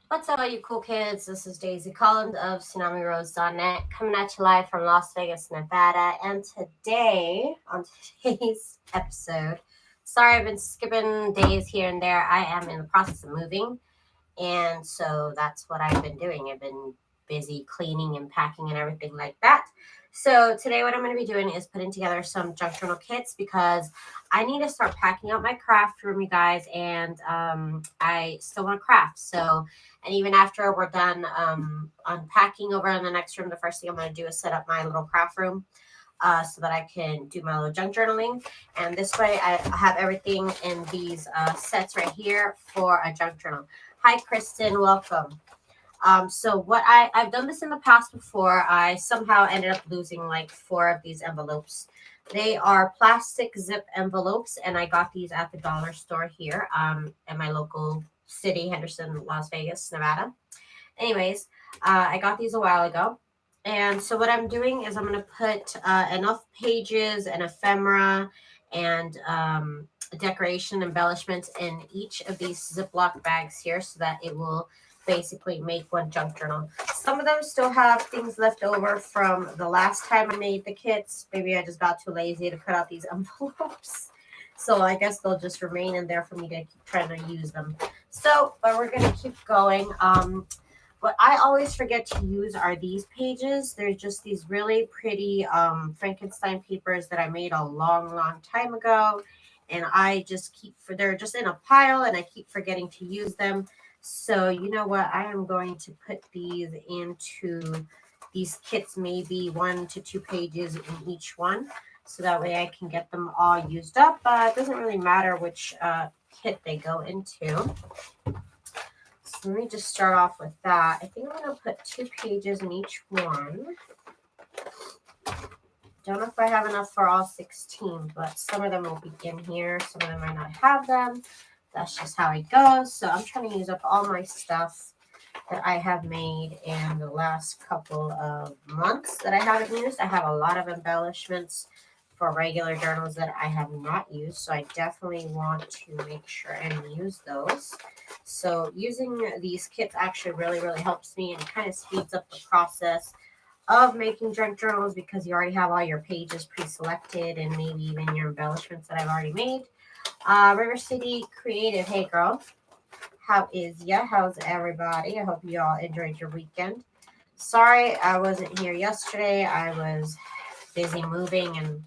What's up, all you cool kids? This is Daisy Collins of TsunamiRose.net coming at you live from Las Vegas, Nevada. And today, on today's episode, sorry I've been skipping days here and there. I am in the process of moving, and so that's what I've been doing. I've been busy cleaning and packing and everything like that. So today what I'm going to be doing is putting together some junk journal kits because I need to start packing out my craft room, you guys, and I still want to craft. So, and even after we're done unpacking over in the next room, the first thing I'm going to do is set up my little craft room so that I can do my little junk journaling. And this way I have everything in these sets right here for a junk journal. Hi, Kristen. Welcome. So what I've done this in the past before. I somehow ended up losing like 4 of these envelopes. They are plastic zip envelopes, and I got these at the dollar store here at my local city, Henderson, Las Vegas, Nevada. Anyways, I got these a while ago. And so what I'm doing is I'm going to put enough pages and ephemera and decoration embellishments in each of these Ziploc bags here so that it will basically make one junk journal. Some of them still have things left over from the last time I made the kits. Maybe I just got too lazy to cut out these envelopes. So I guess they'll just remain in there for me to keep trying to use them. So, but we're going to keep going. What I always forget to use are these pages. They're just these really pretty Frankenstein papers that I made a long time ago. And I just they're just in a pile and I keep forgetting to use them. So you know what? I am going to put these into these kits, maybe 1 to 2 pages in each one. So that way I can get them all used up. It doesn't really matter which kit they go into. So let me just start off with that. I think I'm going to put 2 pages in each one. Don't know if I have enough for all 16, but some of them will be in here. Some of them might not have them. That's just how it goes. So I'm trying to use up all my stuff that I have made in the last couple of months that I haven't used. I have a lot of embellishments for regular journals that I have not used. So I definitely want to make sure and use those. So using these kits actually really helps me and kind of speeds up the process of making junk journals because you already have all your pages pre-selected and maybe even your embellishments that I've already made. River City Creative, hey girl, how is ya? How's everybody? I hope you all enjoyed your weekend. Sorry I wasn't here yesterday. I was busy moving and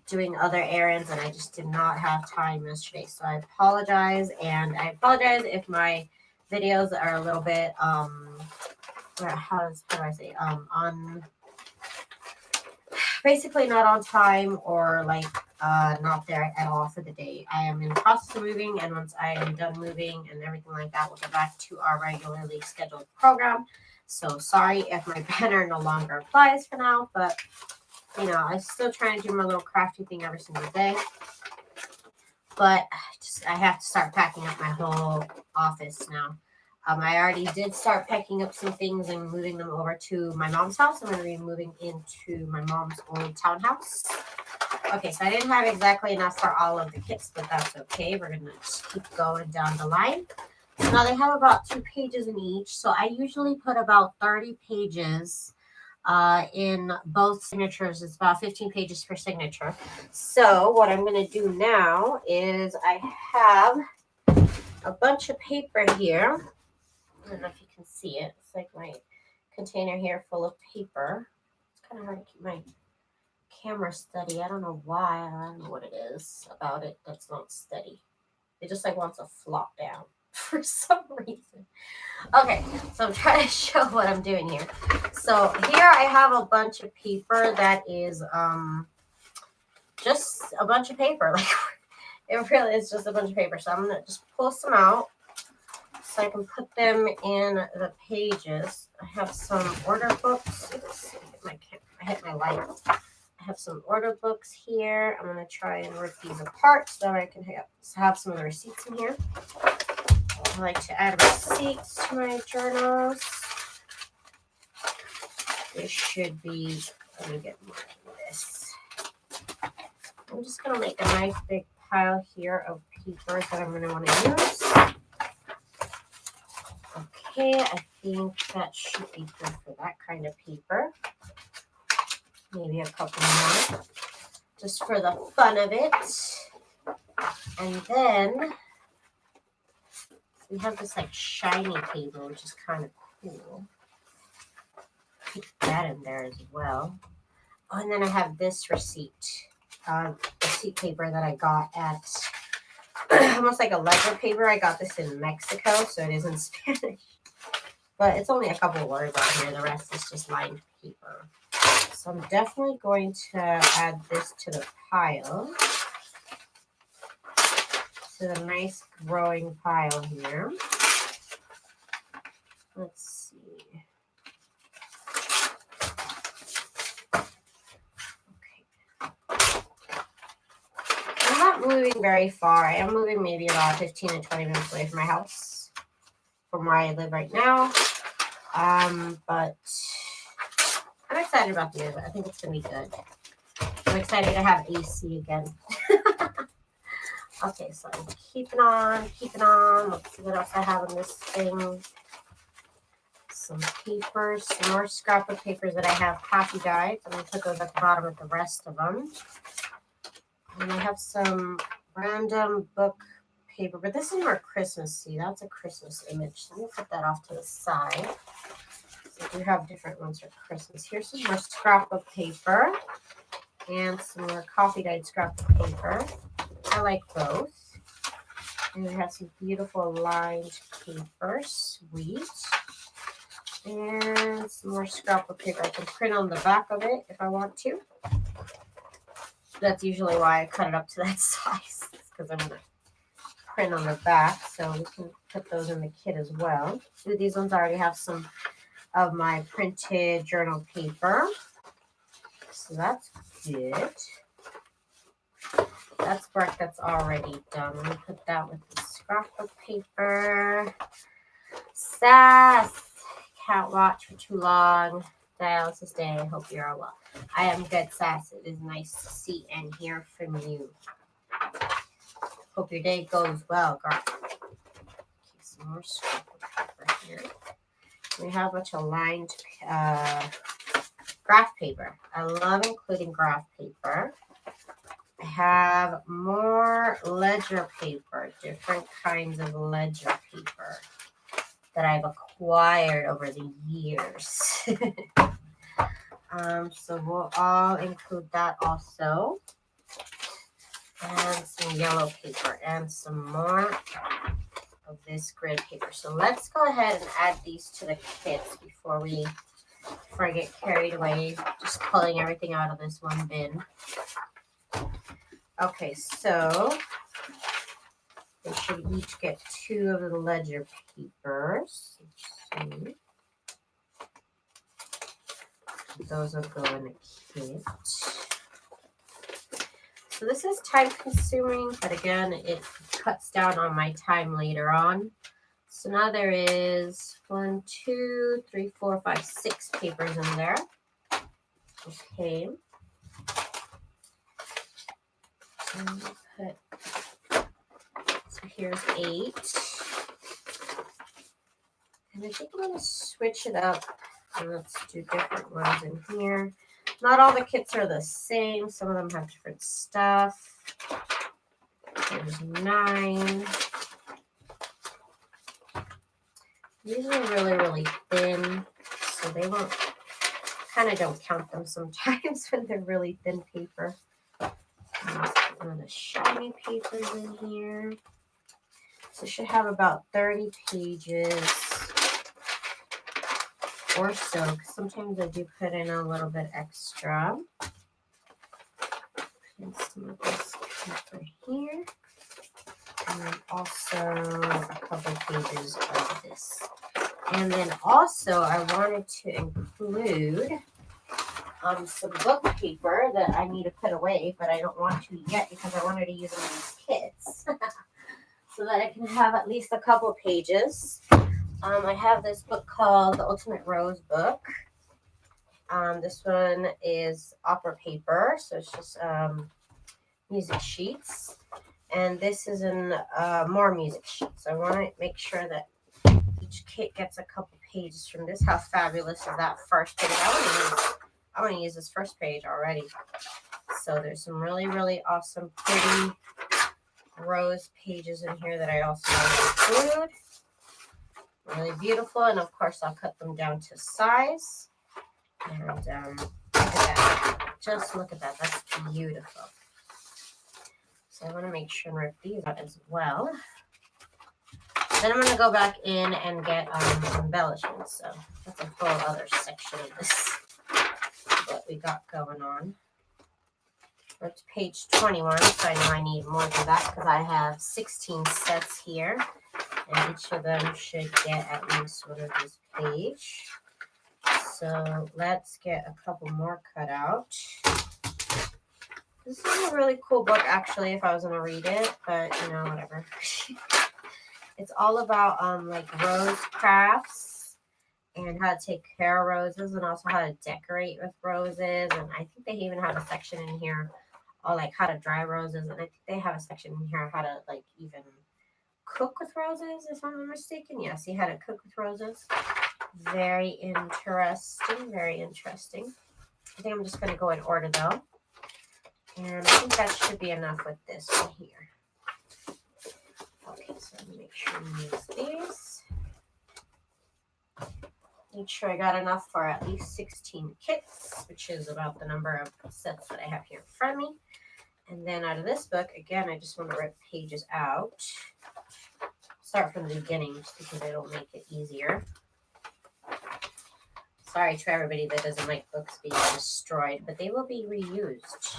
doing other errands and I just did not have time yesterday. So I apologize, and I apologize if my videos are a little bit how do I say on basically not on time or like not there at all for the day. I am in the process of moving, and once I am done moving and everything like that, we'll get back to our regularly scheduled program. So sorry if my banner no longer applies for now, but you know, I'm still trying to do my little crafty thing every single day. But I have to start packing up my whole office now. I already did start packing up some things and moving them over to my mom's house. I'm going to be moving into my mom's old townhouse. Okay, so I didn't have exactly enough for all of the kits, but that's okay. We're going to just keep going down the line. So now they have about 2 pages in each. So I usually put about 30 pages in both signatures. It's about 15 pages per signature. So what I'm going to do now is I have a bunch of paper here. I don't know if you can see it. It's like my container here full of paper. It's kind of hard to keep my camera steady. I don't know why. I don't know what it is about it that's not steady. It just like wants to flop down for some reason. Okay, so I'm trying to show what I'm doing here. So here I have a bunch of paper that is just a bunch of paper. Like it really is just a bunch of paper. So I'm gonna just pull some out so I can put them in the pages. I have some order books. Oops, I hit my light. I have some order books here. I'm going to try and rip these apart so that I can have some of the receipts in here. I like to add receipts to my journals. This should be, let me get more of this. I'm just going to make a nice big pile here of papers that I'm going to want to use. Okay, I think that should be good for that kind of paper. Maybe a couple more, just for the fun of it. And then we have this like shiny paper, which is kind of cool. Keep that in there as well. Oh, and then I have this receipt paper that I got at almost like a ledger paper. I got this in Mexico, so it is in Spanish. But it's only a couple of words on here. The rest is just lined paper. So I'm definitely going to add this to the pile. To the nice growing pile here. Let's see. I'm not moving very far. I am moving maybe about 15 to 20 minutes away from my house, from where I live right now. But I'm excited about the move. I think it's going to be good. I'm excited to have AC again. Okay, so I'm keeping on. Let's see what else I have in this thing. Some papers, some more scrapbook papers that I have coffee dyed. I'm going to put those at the bottom with the rest of them. And I have some random book paper, but this is more Christmassy. That's a Christmas image. So I'm going to put that off to the side. So we have different ones for Christmas. Here's some more scrapbook paper and some more coffee dyed scrapbook paper. I like both. And we have some beautiful lined paper, sweet. And some more scrapbook paper. I can print on the back of it if I want to. That's usually why I cut it up to that size, because I'm going to print on the back. So we can put those in the kit as well. These ones already have some of my printed journal paper. So that's good. That's work that's already done. Let me put that with the scrapbook paper. Sass. Can't watch for too long. Dialysis day. I hope you're all well. I am good, Sass. It is nice to see and hear from you. Hope your day goes well, girl. Okay, some more scrapbook paper here. We have a bunch of lined graph paper. I love including graph paper. I have more ledger paper, different kinds of ledger paper that I've acquired over the years. So we'll all include that also. And some yellow paper and some more of this grid paper. So let's go ahead and add these to the kits before I get carried away, just pulling everything out of this one bin. Okay, so they should each get 2 of the ledger papers. Let's see. Those will go in a kit. So this is time consuming, but again, it cuts down on my time later on. So now there is 1, 2, 3, 4, 5, 6 papers in there. Okay. So here's 8. And I think I'm going to switch it up. And let's do different ones in here. Not all the kits are the same. Some of them have different stuff. There's 9. These are really, really thin. So they won't, kind of don't count them sometimes when they're really thin paper. One of the shiny papers in here. So it should have about 30 pages or so, because sometimes I do put in a little bit extra. And some of this paper here. And then also a couple pages of this. And then also I wanted to include some book paper that I need to put away, but I don't want to yet because I wanted to use them in these kits. So that I can have at least a couple pages. I have this book called The Ultimate Rose book. This one is opera paper, so it's just music sheets. And this is more music sheets. I want to make sure that each each kit gets a couple pages from this. How fabulous is that first page? I want to use this first page already. So there's some really, really awesome, pretty rose pages in here that I also want to include. Really beautiful, and of course I'll cut them down to size. And look at that. Just look at that. That's beautiful. So I want to make sure and rip these out as well. Then I'm going to go back in and get embellishments. So that's a whole other section of this, what we got going on. We're to page 21, so I know I need more than that because I have 16 sets here. And each of them should get at least one of these pages. So let's get a couple more cut out. This is a really cool book, actually, if I was going to read it, but, you know, whatever. It's all about, like, rose crafts and how to take care of roses and also how to decorate with roses. And I think they even have a section in here on, like, how to dry roses. And I think they have a section in here how to, like, even cook with roses, if I'm not mistaken. Yeah, see how to cook with roses. Very interesting, very interesting. I think I'm just going to go in order, though. And I think that should be enough with this one here. Okay, so let me make sure I use these. Make sure I got enough for at least 16 kits, which is about the number of sets that I have here in front of me. And then out of this book, again, I just want to rip pages out. Start from the beginning just because it'll make it easier. Sorry to everybody that doesn't like books being destroyed, but they will be reused.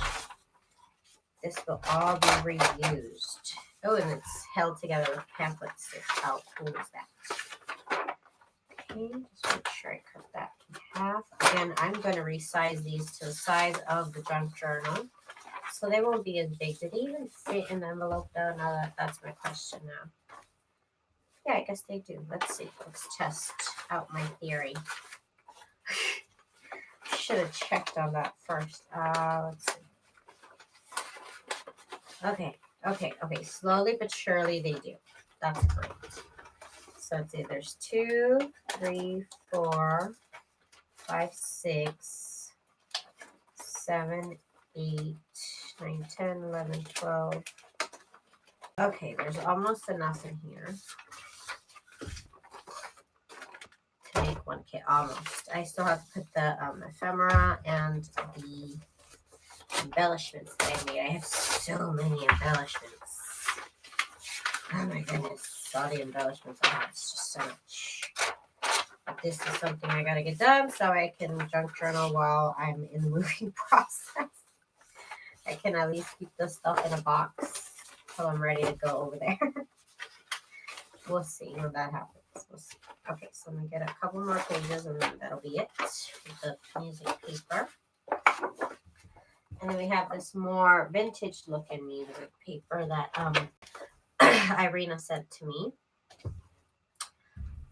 This will all be reused. Oh, and it's held together with pamphlet sticks. How cool is that? Okay, just make sure I cut that in half. Again, I'm going to resize these to the size of the junk journal, so they won't be as big. Did they even fit in the envelope though? No, that's my question now. Yeah, I guess they do. Let's see. Let's test out my theory. Should have checked on that first. Let's see. Okay. Slowly but surely they do. That's great. So let's see. There's 2, 3, 4, 5, 6, 7, 8, 9, 10, 11, 12. Okay, there's almost enough in here to make one kit, almost. I still have to put the ephemera and the embellishments that I made. I have so many embellishments. Oh my goodness, all the embellishments I have. It's just so much. But this is something I gotta get done so I can junk journal while I'm in the moving process. I can at least keep this stuff in a box until I'm ready to go over there. We'll see when that happens. We'll see. Okay, so I'm gonna get a couple more pages and then that'll be it with the music paper. And then we have this more vintage looking music paper that Irina sent to me.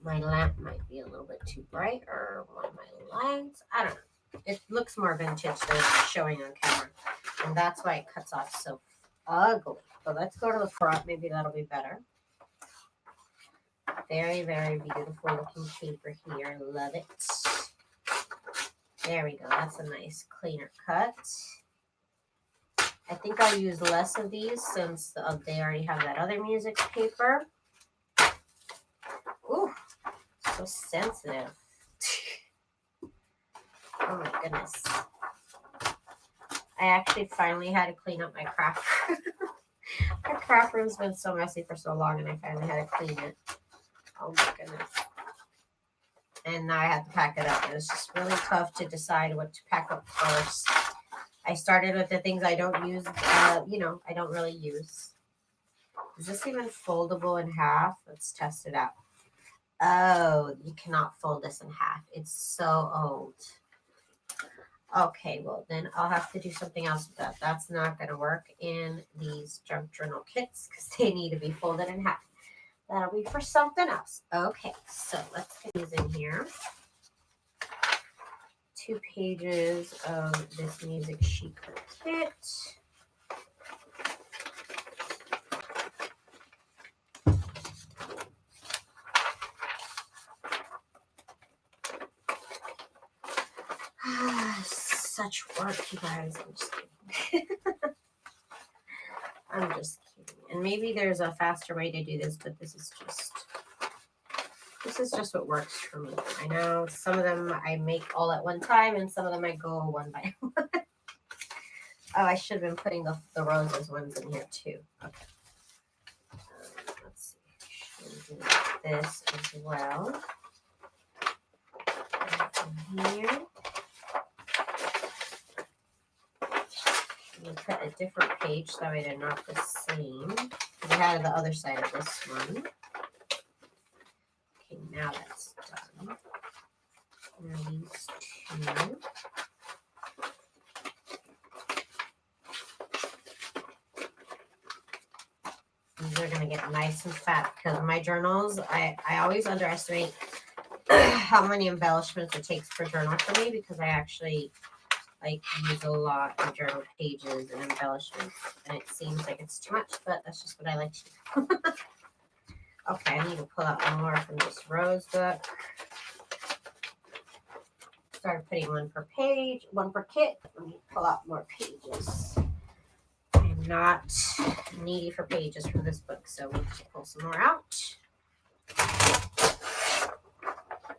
My lamp might be a little bit too bright, or one of my lights. I don't know. It looks more vintage than it's showing on camera. And that's why it cuts off so ugly. But let's go to the front. Maybe that'll be better. Very, very beautiful looking paper here. Love it. There we go. That's a nice cleaner cut. I think I'll use less of these since they already have that other music paper. Ooh, so sensitive. Oh my goodness. I actually finally had to clean up my craft room. My craft room's been so messy for so long and I finally had to clean it. Oh my goodness. And now I have to pack it up. It was just really tough to decide what to pack up first. I started with the things I don't use, I don't really use. Is this even foldable in half? Let's test it out. Oh, you cannot fold this in half. It's so old. Okay, well, then I'll have to do something else with that. That's not going to work in these junk journal kits because they need to be folded in half. That'll be for something else. Okay, so let's get these in here. 2 pages of this music sheet kit. such work, you guys. I'm just kidding. I'm just kidding. And maybe there's a faster way to do this, but this is just what works for me. I know some of them I make all at one time, and some of them I go one by one. Oh, I should have been putting the roses ones in here too. Okay. Let's see. Should do this as well. Here. I'm going to cut a different page so that way they're not the same. I had the other side of this one. Okay, now that's done. Now these two. These are going to get nice and fat because my journals, I always underestimate how many embellishments it takes per journal for me because I actually use a lot of journal pages and embellishments, and it seems like it's too much, but that's just what I like to do. Okay, I need to pull out more from this rose book. Started putting one per page, one per kit. Let me pull out more pages. I'm not needy for pages from this book, so we'll just pull some more out.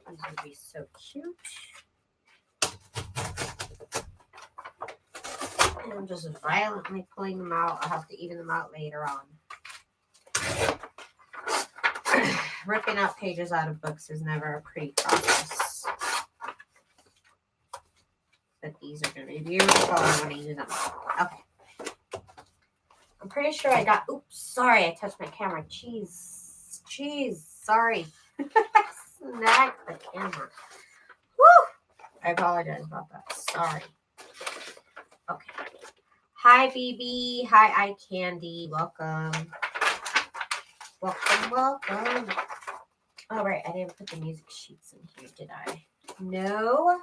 These would be so cute. And I'm just violently pulling them out. I'll have to even them out later on. Ripping out pages out of books is never a pretty process. But these are going to be beautiful. I'm going to use them. Okay. I'm pretty sure I got... Oops, sorry. I touched my camera. Jeez. Sorry. Snagged the camera. Woo! I apologize about that. Sorry. Okay. Hi, BB. Hi, Eye Candy. Welcome. Welcome. All right, I didn't put the music sheets in here, did I? No.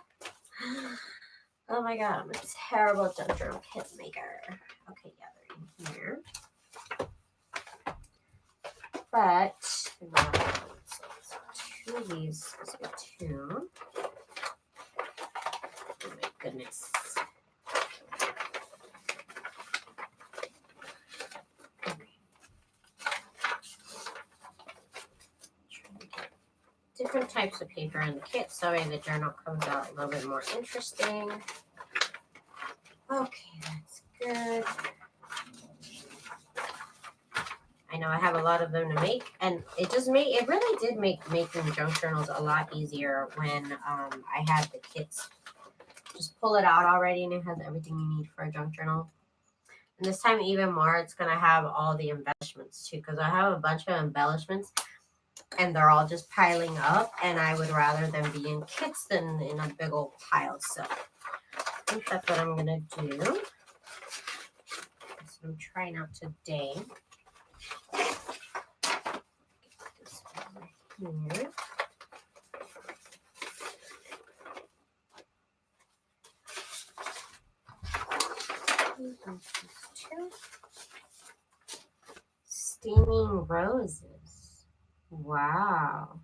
Oh my god, I'm a terrible junk journal kit maker. Okay, yeah, they're in here. But they're not. So two of these. Let's get two. Oh my goodness. Different types of paper in the kit so the journal comes out a little bit more interesting. Okay, that's good. I know I have a lot of them to make, and it really did make making junk journals a lot easier when I had the kits. Just pull it out already and it has everything you need for a junk journal. And this time even more, it's going to have all the embellishments too, because I have a bunch of embellishments and they're all just piling up, and I would rather them be in kits than in a big old pile. So I think that's what I'm going to do. That's what I'm trying out today. Get this over here. Two. Steaming roses. Wow.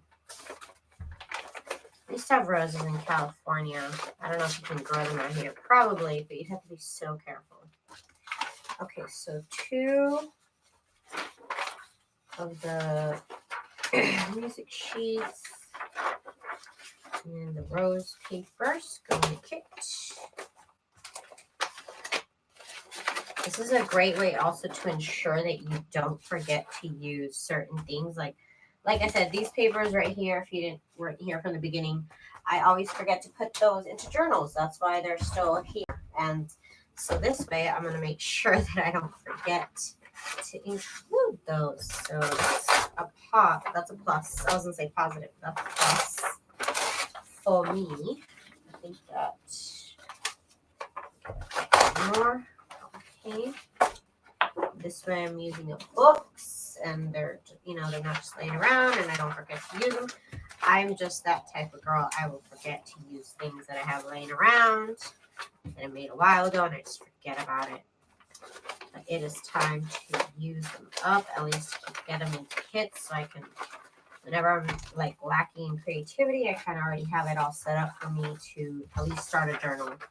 I used to have roses in California. I don't know if you can grow them out here. Probably, but you'd have to be so careful. Okay, so two of the music sheets and the rose papers go in the kit. This is a great way also to ensure that you don't forget to use certain things. Like I said, these papers right here, if you weren't here from the beginning, I always forget to put those into journals. That's why they're still here. And so this way, I'm going to make sure that I don't forget to include those. So that's a plus. I was going to say positive. That's a plus for me. I think that more. Okay. This way I'm using up books, and they're not just laying around and I don't forget to use them. I'm just that type of girl. I will forget to use things that I have laying around that I made a while ago, and I just forget about it. But it is time to use them up, at least get them into kits so I can, whenever I'm lacking in creativity, I kind of already have it all set up for me to at least start a journal if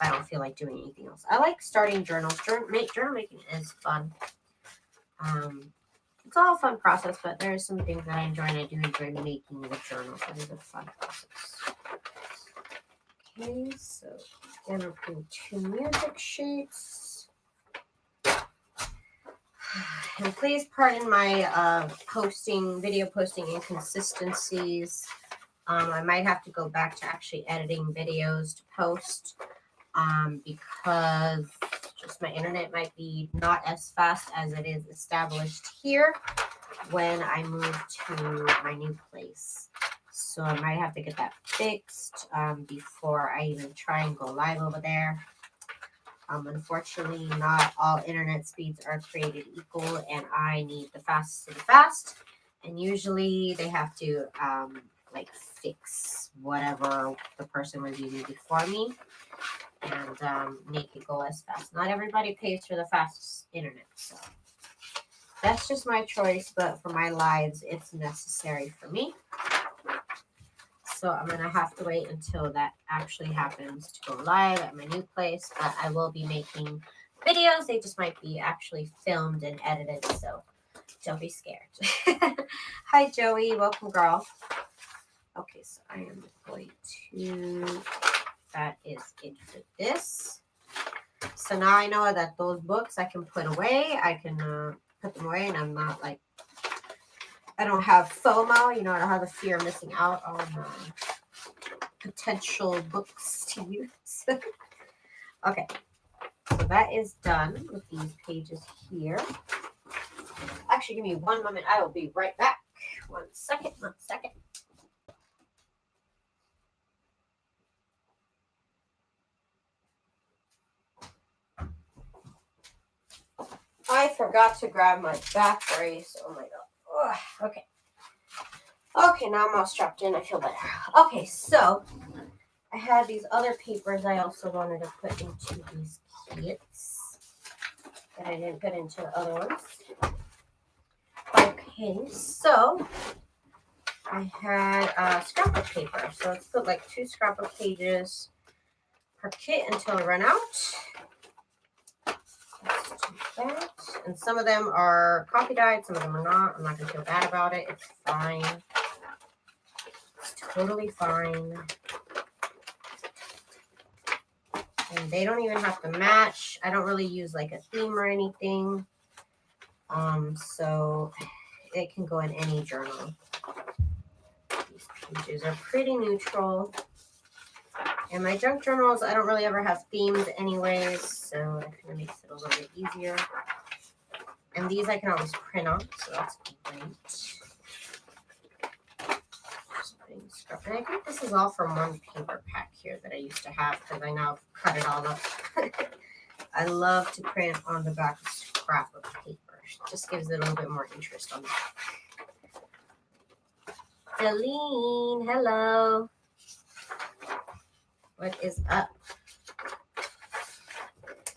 I don't feel like doing anything else. I like starting journals. Journal making is fun. It's all a fun process, but there are some things that I enjoy, and I do enjoy making the journals. It is a fun process. Okay, so again, I'm putting 2 music sheets. And please pardon my video posting inconsistencies. I might have to go back to actually editing videos to post because just my internet might be not as fast as it is established here when I move to my new place. So I might have to get that fixed before I even try and go live over there. Unfortunately, not all internet speeds are created equal, and I need the fastest of the fast. And usually they have to like fix whatever the person was using before me and make it go as fast. Not everybody pays for the fastest internet, so that's just my choice. But for my lives, it's necessary for me. So I'm going to have to wait until that actually happens to go live at my new place. But I will be making videos. They just might be actually filmed and edited. So don't be scared. Hi, Joey. Welcome, girl. Okay, so I am going to... That is it for this. So now I know that those books I can put away. I can put them away, and I'm not like... I don't have FOMO, you know, I don't have the fear of missing out on potential books to use. Okay, so that is done with these pages here. Actually, give me one moment. I will be right back. One second. I forgot to grab my back brace. Oh my god. Ugh, okay. Okay, now I'm all strapped in. I feel better. Okay, so I had these other papers I also wanted to put into these kits that I didn't put into the other ones. Okay, so I had scrapbook paper. So let's put like 2 scrapbook pages per kit until I run out. Let's do that. And some of them are coffee dyed, some of them are not. I'm not going to feel bad about it. It's fine. It's totally fine. And they don't even have to match. I don't really use like a theme or anything. So it can go in any journal. These pages are pretty neutral. And my junk journals, I don't really ever have themes anyways, so that kind of makes it a little bit easier. And these I can always print on, so that's great. And I think this is all from one paper pack here that I used to have because I now cut it all up. I love to print on the back of scrapbook paper. It just gives it a little bit more interest on the back. Aline, hello. What is up?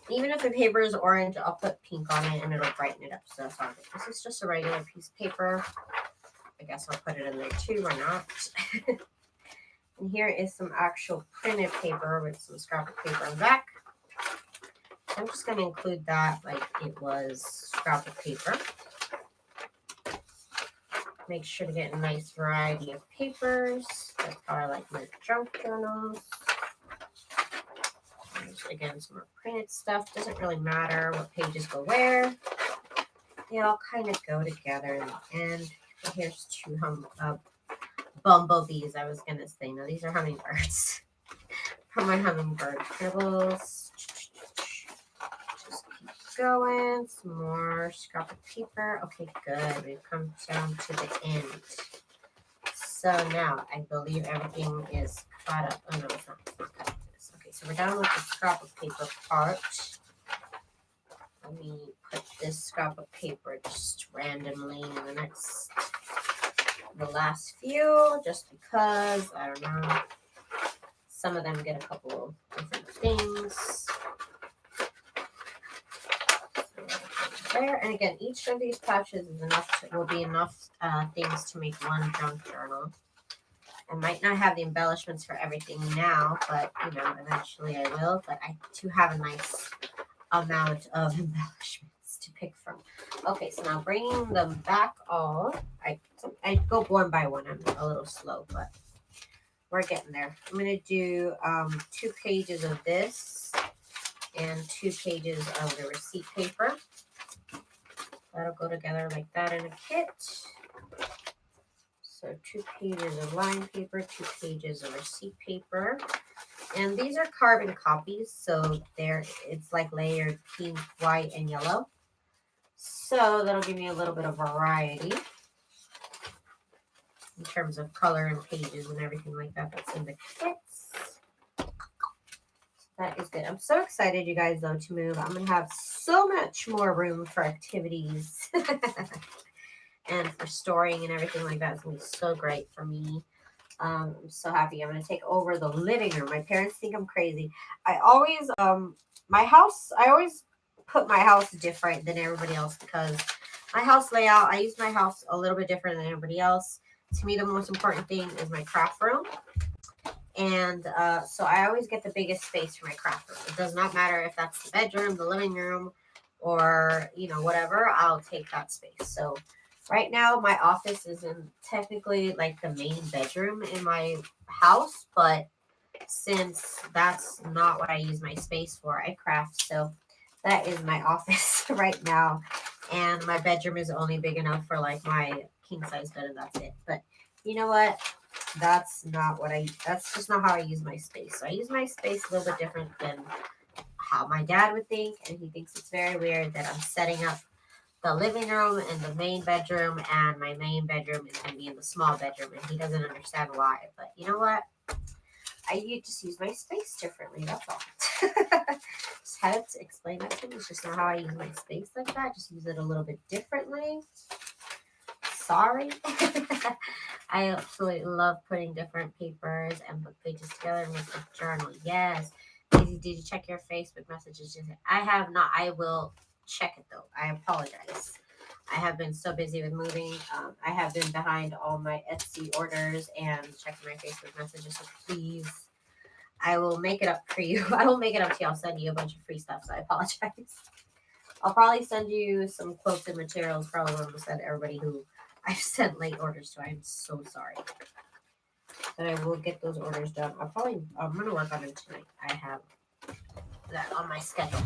Even if the paper is orange, I'll put pink on it and it'll brighten it up. So that's all good. This is just a regular piece of paper. I guess I'll put it in there too. Why not? And here is some actual printed paper with some scrapbook paper on the back. I'm just going to include that like it was scrapbook paper. Make sure to get a nice variety of papers that are like my junk journals. There's, again, some more printed stuff. Doesn't really matter what pages go where. They all kind of go together in the end. And here's 2 bumblebees, I was going to say. No, these are hummingbirds. From my hummingbird printables. Just keep going. Some more scrapbook paper. Okay, good. We've come down to the end. So now I believe everything is caught up. Oh, no, it's not cut up to this. Okay, so we're done with the scrapbook paper part. Let me put this scrapbook paper just randomly in the last few, just because, I don't know, some of them get a couple of different things. So there, and again, each of these pouches is enough will be enough things to make one junk journal. I might not have the embellishments for everything now, but you know, eventually I will. But I do have a nice amount of embellishments to pick from. Okay, so now bringing them back all. I go one by one. I'm a little slow, but we're getting there. I'm gonna do 2 pages of this and 2 pages of the receipt paper. That'll go together like that in a kit. So 2 pages of line paper, 2 pages of receipt paper. And these are carbon copies, so it's like layered pink, white, and yellow. So that'll give me a little bit of variety in terms of color and pages and everything like that that's in the kits. That is good. I'm so excited, you guys, though, to move. I'm going to have so much more room for activities and for storing and everything like that. It's going to be so great for me. I'm so happy. I'm going to take over the living room. My parents think I'm crazy. I always put my house different than everybody else because my house layout, I use my house a little bit different than everybody else. To me, the most important thing is my craft room. And so I always get the biggest space for my craft room. It does not matter if that's the bedroom, the living room, or, you know, whatever, I'll take that space. So right now my office is in technically like the main bedroom in my house, but since that's not what I use my space for, I craft. So that is my office right now. And my bedroom is only big enough for like my king size bed, and that's it. But you know what? That's just not how I use my space. So I use my space a little bit different than how my dad would think. And he thinks it's very weird that I'm setting up the living room and the main bedroom, and my main bedroom is going to be in the small bedroom. And he doesn't understand why. But you know what? I just use my space differently. That's all. Just had to explain that to him. It's just not how I use my space like that. Just use it a little bit differently. Sorry. I absolutely love putting different papers and book pages together and make a journal. Yes. Daisy, did you check your Facebook messages? I have not. I will check it though. I apologize. I have been so busy with moving. I have been behind all my Etsy orders and checking my Facebook messages. So please, I will make it up for you. I will make it up to you. I'll send you a bunch of free stuff. So I apologize. I'll probably send you some quotes and materials. Probably will send everybody who I've sent late orders to. I'm so sorry. But I will get those orders done. I'm going to work on them tonight. I have that on my schedule.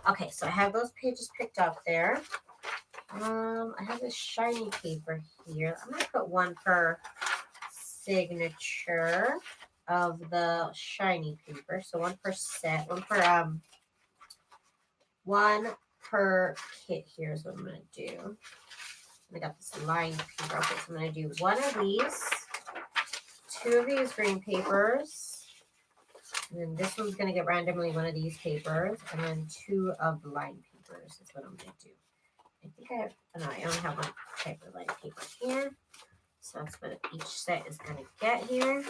Okay, so I have those pages picked up there. I have this shiny paper here. I'm going to put one per signature of the shiny paper. So one per set, one per kit. Here's what I'm going to do. I got this lined paper. Okay, so I'm going to do one of these, 2 of these green papers, and then this one's going to get randomly one of these papers, and then 2 of the lined papers is what I'm going to do. I think I have, no, I only have one type of lined paper here, so that's what each set is going to get here.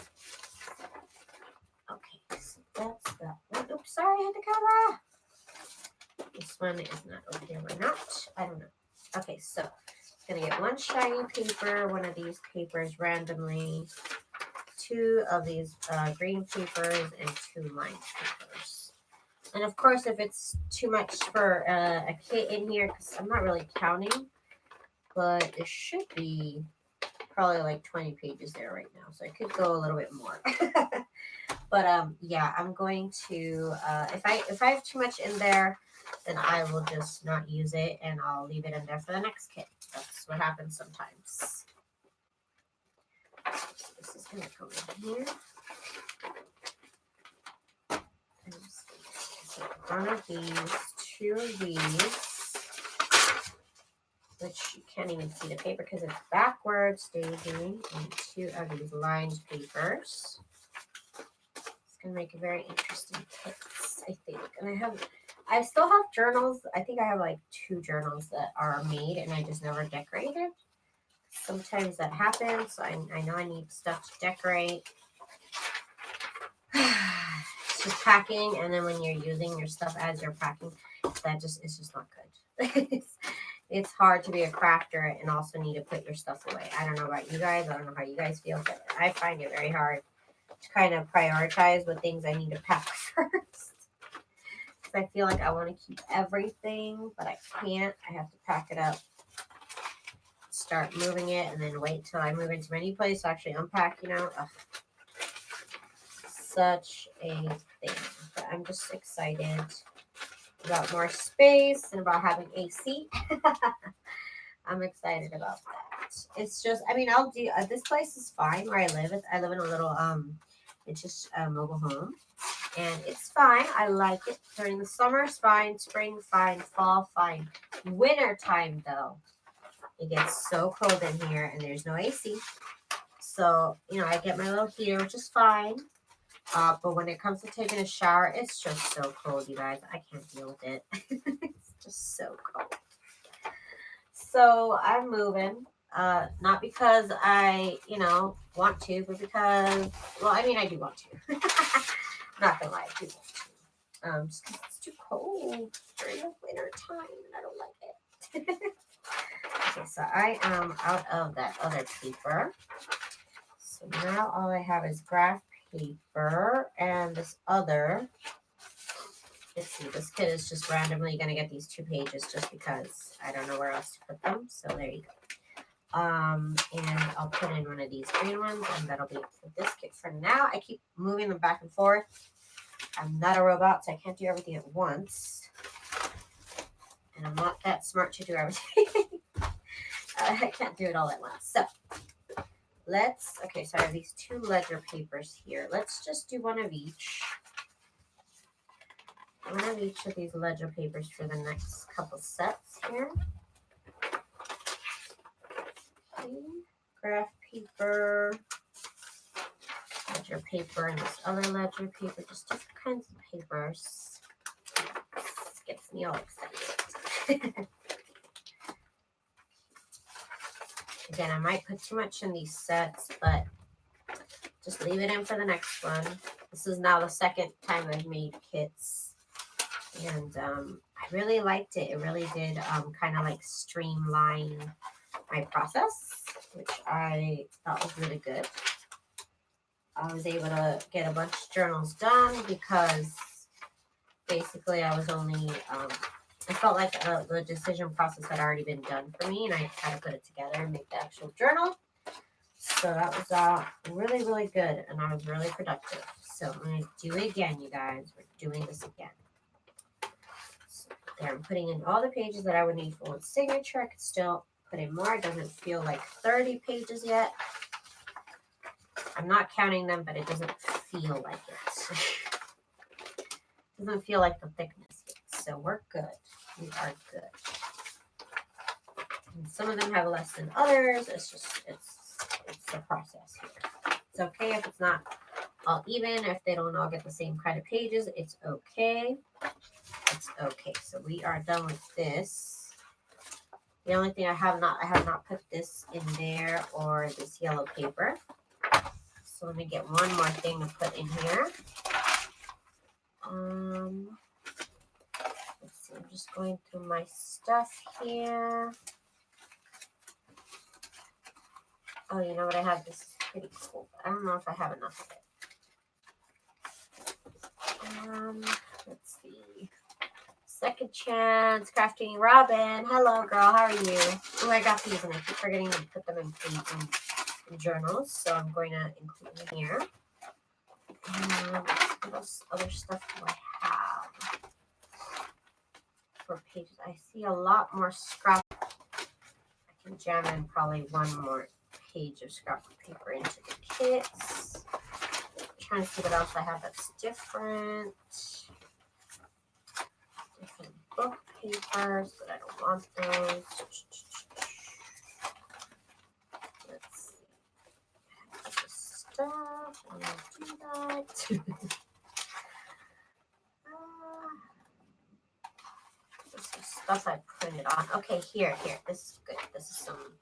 Okay, so that's that one. Oops, sorry, I had the camera. This one is not okay or not. I don't know. Okay, so going to get one shiny paper, one of these papers randomly, 2 of these green papers, and 2 lined papers. And of course, if it's too much for a kit in here, because I'm not really counting, but it should be probably like 20 pages there right now. So I could go a little bit more. But yeah, I'm going to, if I have too much in there, then I will just not use it and I'll leave it in there for the next kit. That's what happens sometimes. So this is going to go in here. So one of these, 2 of these, which you can't even see the paper because it's backwards, Daisy, and 2 of these lined papers. It's going to make a very interesting kits, I think. And I still have journals. I think I have like 2 journals that are made and I just never decorated. Sometimes that happens. So I know I need stuff to decorate. It's just packing, and then when you're using your stuff as you're packing, it's just not good. it's hard to be a crafter and also need to put your stuff away. I don't know about you guys. I don't know how you guys feel, but I find it very hard to kind of prioritize what things I need to pack first. Because I feel like I want to keep everything, but I can't. I have to pack it up, start moving it, and then wait till I move into my new place to actually unpack, you know. Ugh. Such a thing. But I'm just excited about more space and about having AC. I'm excited about that. It's just, I mean, I'll do, this place is fine where I live. I live in a little, it's just a mobile home. And it's fine. I like it. During the summer, it's fine. Spring, fine. Fall, fine. Winter time, though, it gets so cold in here and there's no AC. So, you know, I get my little heater, which is fine. But when it comes to taking a shower, it's just so cold, you guys. I can't deal with it. It's just so cold. So I'm moving. Not because I, you know, want to, but because, well, I mean, I do want to. Not gonna lie, I do want to. Just because it's too cold during the winter time, and I don't like it. Okay, so I am out of that other paper. So now all I have is graph paper and this other. Let's see, this kid is just randomly going to get these 2 pages just because I don't know where else to put them. So there you go. And I'll put in one of these green ones, and that'll be it for this kit for now. I keep moving them back and forth. I'm not a robot, so I can't do everything at once. And I'm not that smart to do everything. I can't do it all at once. So okay, so I have these 2 ledger papers here. Let's just do one of each. One of each of these ledger papers for the next couple sets here. Okay. Graph paper, ledger paper, and this other ledger paper, just different kinds of papers. This gets me all excited. Again, I might put too much in these sets, but just leave it in for the next one. This is now the second time I've made kits, and I really liked it. It really did kind of like streamline my process, which I thought was really good. I was able to get a bunch of journals done because basically I was only, I felt like the decision process had already been done for me, and I had to put it together and make the actual journal. So that was really, really good, and I was really productive. So I'm going to do it again, you guys. We're doing this again. So there, I'm putting in all the pages that I would need for one signature. I could still put in more. It doesn't feel like 30 pages yet. I'm not counting them, but it doesn't feel like it. It doesn't feel like the thickness yet. So we're good. We are good. And some of them have less than others. It's just, it's a process here. It's okay if it's not all even, if they don't all get the same kind of pages. It's okay. It's okay. So we are done with this. The only thing I have not put this in there, or this yellow paper. So let me get one more thing to put in here. Let's see, I'm just going through my stuff here. Oh, you know what I have? This is pretty cool. I don't know if I have enough of it. Let's see. Second Chance Crafting Robin. Hello, girl. How are you? Oh, I got these, and I keep forgetting to put them in journals, so I'm going to include them here. What else, other stuff do I have for pages? I see a lot more scrap. I can jam in probably one more page of scrap paper into the kits. I'm trying to see what else I have that's different. Different book papers, but I don't want those. Let's see. I have this stuff. I'm going to do that. This is stuff I printed on. Okay, here. This is good. This is some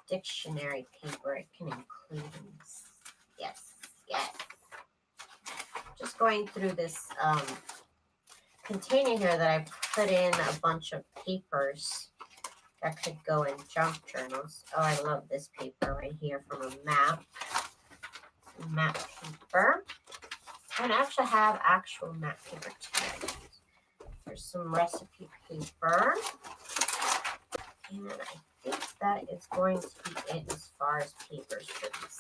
dictionary paper. I can include these. Yes. Just going through this container here that I put in a bunch of papers. that could go in junk journals. Oh, I love this paper right here from a map. Map paper. I don't actually have actual map paper today. There's some recipe paper. And I think that is going to be it as far as papers for this.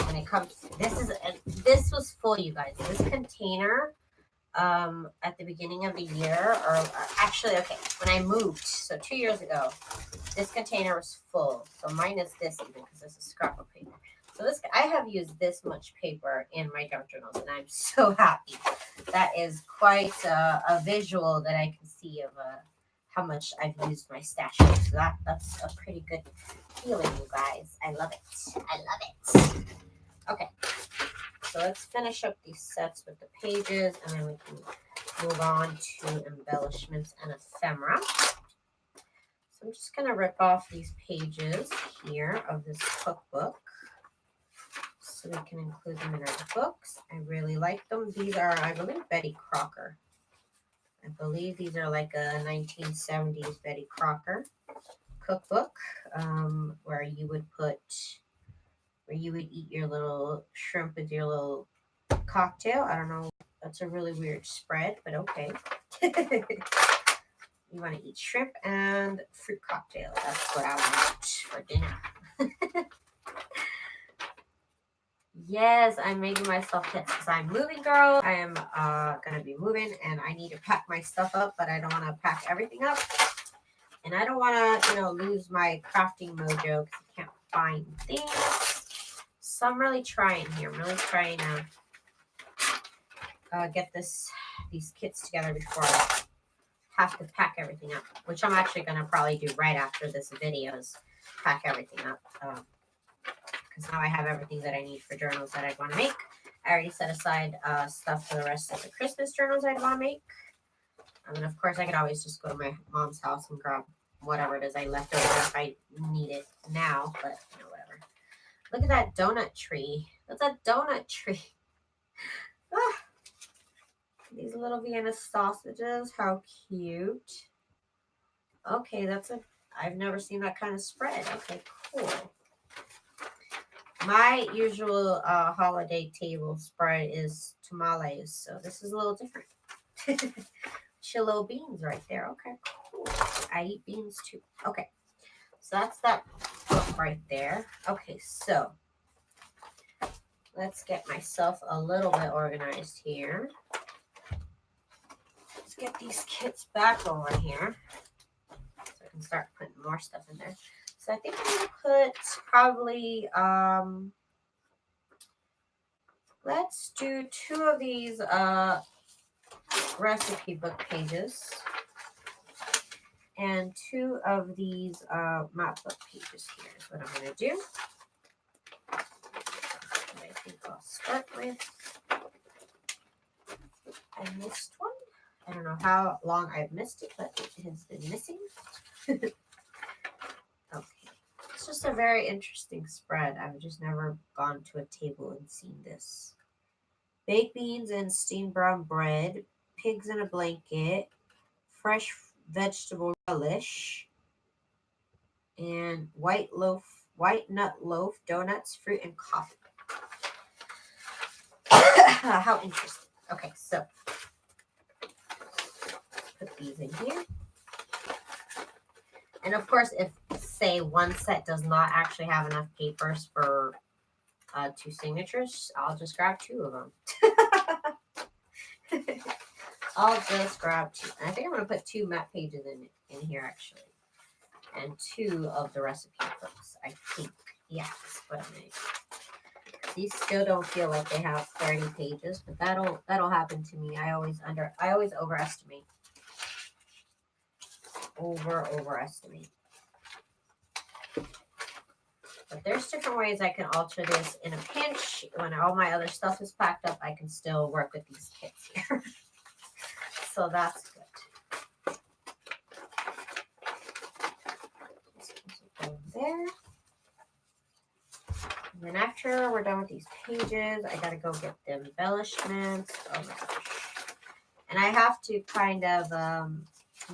When it comes to, this was full, you guys. This container at the beginning of the year, or actually, okay, when I moved, so 2 years ago, this container was full. So mine is this even because this is scrapbook paper. So this, I have used this much paper in my junk journals, and I'm so happy. That is quite a visual that I can see of how much I've used my stash. So that's a pretty good feeling, you guys. I love it. I love it. Okay, so let's finish up these sets with the pages, and then we can move on to embellishments and ephemera. So I'm just going to rip off these pages here of this cookbook so we can include them in our books. I really like them. These are, I believe, Betty Crocker. I believe these are like a 1970s Betty Crocker cookbook, where you would eat your little shrimp with your little cocktail. I don't know. That's a really weird spread, but okay. You want to eat shrimp and fruit cocktail. That's what I want for dinner. Yes, I'm making myself kits because I'm moving, girl. I am going to be moving, and I need to pack my stuff up, but I don't want to pack everything up. And I don't want to, lose my crafting mojo because I can't find things. So I'm really trying here. I'm really trying to get these kits together before I have to pack everything up, which I'm actually going to probably do right after this video is pack everything up. Because now I have everything that I need for journals that I'd want to make. I already set aside stuff for the rest of the Christmas journals I'd want to make. And then, of course, I could always just go to my mom's house and grab whatever it is I left over if I need it now. But, whatever. Look at that donut tree. That's a donut tree. Ah, these little Vienna sausages. How cute. Okay, I've never seen that kind of spread. Okay, cool. My usual holiday table spread is tamales, so this is a little different. Chillo beans right there. Okay, cool. I eat beans too. Okay, so that's that book right there. Okay, so let's get myself a little bit organized here. Let's get these kits back over here so I can start putting more stuff in there. So I think I'm going to put probably, let's do 2 of these recipe book pages and 2 of these map book pages here is what I'm going to do. And I think I'll start with, I missed one. I don't know how long I've missed it, but it has been missing. Okay. It's just a very interesting spread. I've just never gone to a table and seen this. Baked beans and steamed brown bread, pigs in a blanket, fresh vegetable relish, and white nut loaf, donuts, fruit, and coffee. How interesting. Okay, so put these in here. And of course, if, say, one set does not actually have enough papers for 2 signatures, I'll just grab 2 of them. I'll just grab 2. And I think I'm going to put 2 map pages in here, actually. And 2 of the recipe books, I think. Yeah, that's what I'm going to do. These still don't feel like they have 30 pages, but that'll happen to me. I always overestimate. Overestimate. But there's different ways I can alter this in a pinch. When all my other stuff is packed up, I can still work with these kits here. So that's good. Just put it there. And then after we're done with these pages, I gotta go get the embellishments. Oh my gosh. And I have to kind of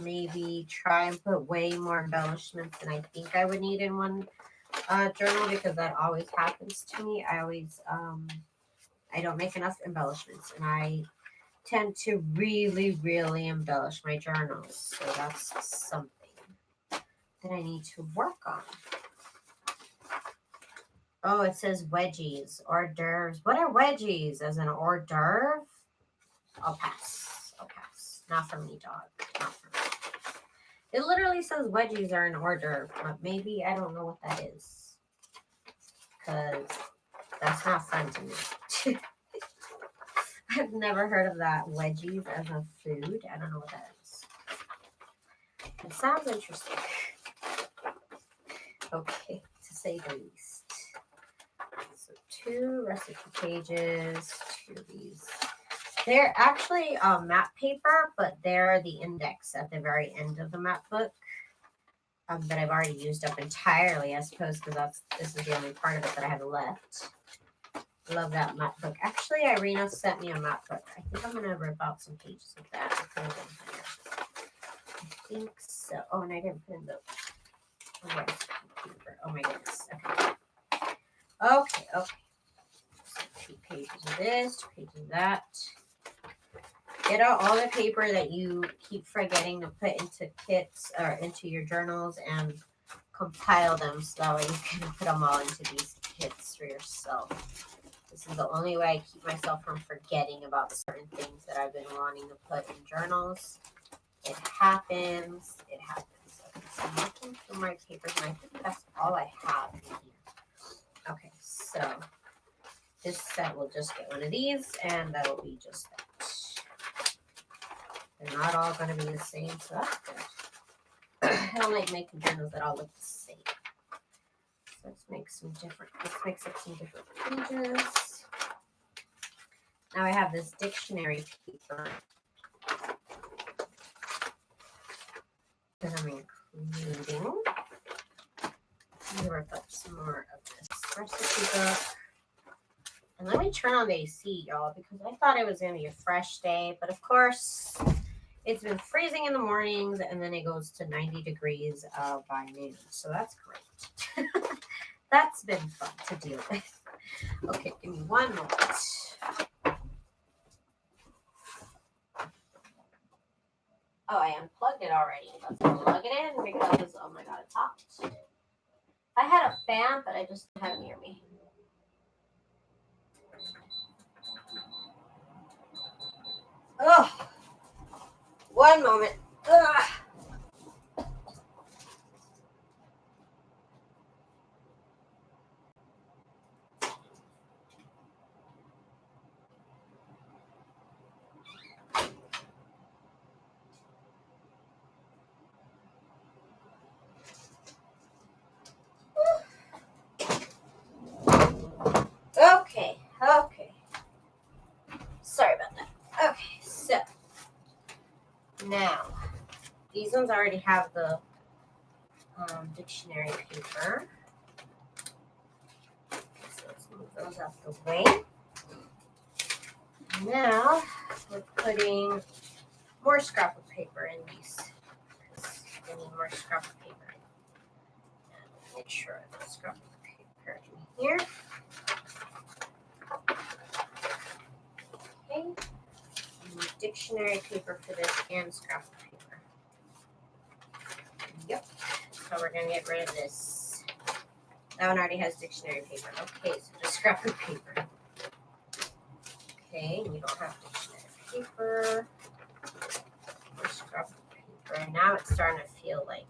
maybe try and put way more embellishments than I think I would need in one journal, because that always happens to me. I don't make enough embellishments, and I tend to really embellish my journals. So that's something that I need to work on. Oh, it says wedgies, hors d'oeuvres. What are wedgies? As an hors d'oeuvre? I'll pass. I'll pass. Not for me, dog. Not for me. It literally says wedgies are an hors d'oeuvre, but maybe I don't know what that is, because that's not fun to me. I've never heard of that, wedgies as a food. I don't know what that is. It sounds interesting. Okay, to say the least. So 2 recipe pages, 2 of these. They're actually matte paper, but they're the index at the very end of the matte book that I've already used up entirely, I suppose, because this is the only part of it that I have left. Love that matte book. Actually, Irina sent me a matte book. I think I'm going to rip out some pages of that. I think so. Oh, and I didn't put in the recipe paper. Oh my goodness. Okay. So 2 pages of this, 2 pages of that. Get out all the paper that you keep forgetting to put into kits or into your journals and compile them, so that way you can put them all into these kits for yourself. This is the only way I keep myself from forgetting about certain things that I've been wanting to put in journals. It happens. Okay, so I'm looking through my papers, and I think that's all I have in here. Okay, so this set will just get one of these, and that'll be just that. They're not all going to be the same, so that's good. I don't like making journals that all look the same. So let's mix up some different pages. Now I have this dictionary paper that I'm including. Let me rip up some more of this recipe book. And let me turn on the AC, y'all, because I thought it was going to be a fresh day. But of course, it's been freezing in the mornings, and then it goes to 90 degrees by noon. So that's great. That's been fun to deal with. Okay, give me one moment. Oh, I unplugged it already. Let's plug it in because, oh my god, it's hot. I had a fan, but I just didn't have it near me. Oh, one moment. Ugh. Okay. Sorry about that. Okay, so now these ones already have the dictionary paper. So let's move those out the way. Now we're putting more scrapbook paper in these. We need more scrapbook paper. And make sure the scrapbook paper in here. Okay. Dictionary paper for this and scrapbook paper. Yep. So we're going to get rid of this. That one already has dictionary paper. Okay, so just scrapbook paper. Okay, we don't have dictionary paper. Or scrapbook paper. And now it's starting to feel like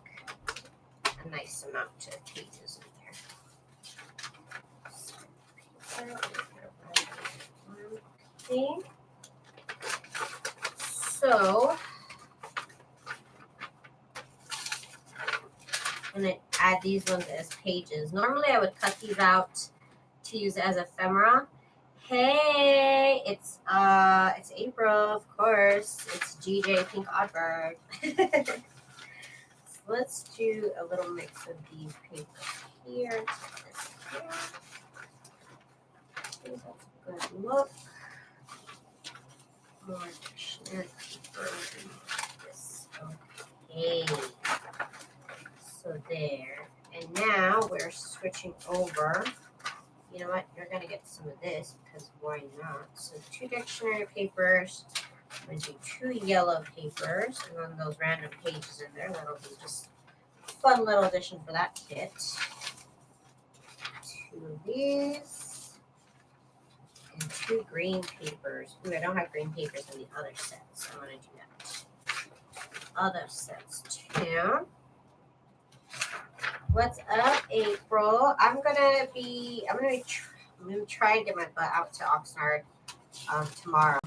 a nice amount of pages in there. Okay. So I'm going to add these ones as pages. Normally I would cut these out to use as ephemera. Hey, it's April, of course. It's GJ Pink Oddbird. So let's do a little mix of these papers here. I think that's a good look. More dictionary paper. This. Okay. switching over. You know what? You're going to get some of this because why not? So 2 dictionary papers. I'm going to do 2 yellow papers and then those random pages in there. That'll be just a fun little addition for that kit. 2 of these. And 2 green papers. Ooh, I don't have green papers in the other sets. So I'm going to do that. Other sets too. What's up, April? I'm gonna try to get my butt out to Oxnard tomorrow.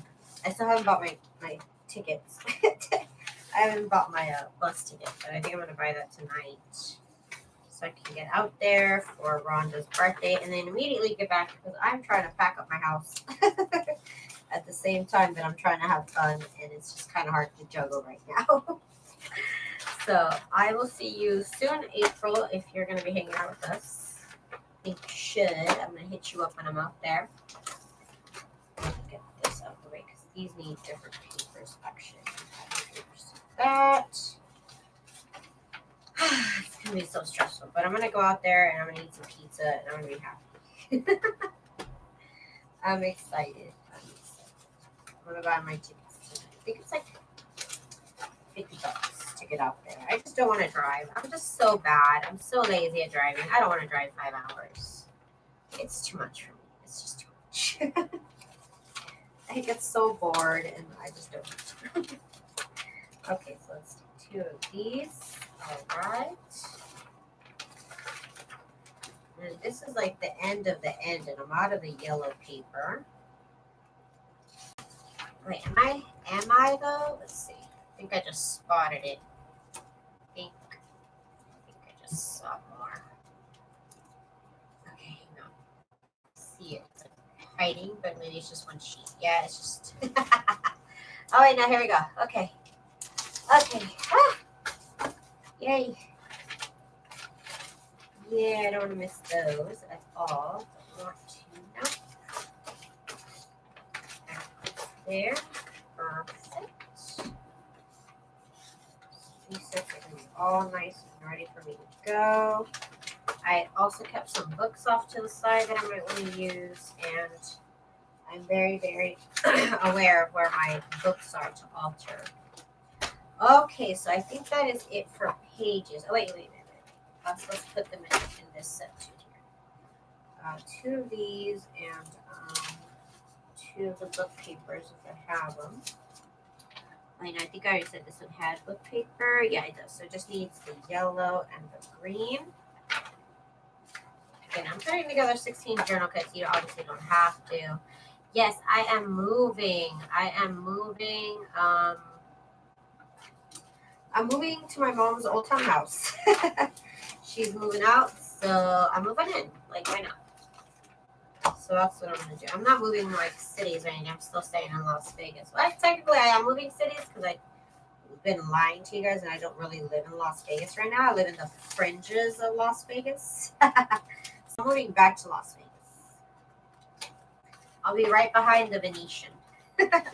I still haven't bought my tickets. I haven't bought my bus ticket, but I think I'm gonna buy that tonight so I can get out there for Rhonda's birthday and then immediately get back because I'm trying to pack up my house at the same time that I'm trying to have fun, and it's just kind of hard to juggle right now. So I will see you soon, April, if you're going to be hanging out with us. I think you should. I'm going to hit you up when I'm out there. Get this out of the way because these need different papers, actually. That. It's going to be so stressful. But I'm going to go out there and I'm going to eat some pizza and I'm going to be happy. I'm excited. I'm going to buy my tickets tonight. I think it's like $50 to get out there. I just don't want to drive. I'm just so bad. I'm so lazy at driving. I don't want to drive 5 hours. It's too much for me. It's just too much. I get so bored and I just don't. Okay, so let's do 2 of these. All right. And this is like the end of the end, and I'm out of the yellow paper. Wait, am I though? Let's see. I think I just spotted it. I think I just saw more. Okay, hang on. See it. It's like hiding, but maybe it's just one sheet. Yeah, it's just. Oh wait, now here we go. Okay. Okay. Ah! Yay. Yeah, I don't want to miss those at all. Don't want to. No. There. Perfect. These sets are going to be all nice and ready for me to go. I also kept some books off to the side that I might want to use, and I'm very, very aware of where my books are to alter. Okay, so I think that is it for pages. Oh, wait. Let's put them in this set too here. 2 of these and 2 of the book papers if I have them. I mean, I think I already said this one had book paper. Yeah, it does. So it just needs the yellow and the green. Again, I'm putting together 16 journal kits. You obviously don't have to. Yes, I am moving. I'm moving to my mom's old town house. She's moving out, so I'm moving in. Like, why not? So that's what I'm going to do. I'm not moving like cities or anything. I'm still staying in Las Vegas. Well, technically, I am moving cities because I've been lying to you guys, and I don't really live in Las Vegas right now. I live in the fringes of Las Vegas. So I'm moving back to Las Vegas. I'll be right behind the Venetian.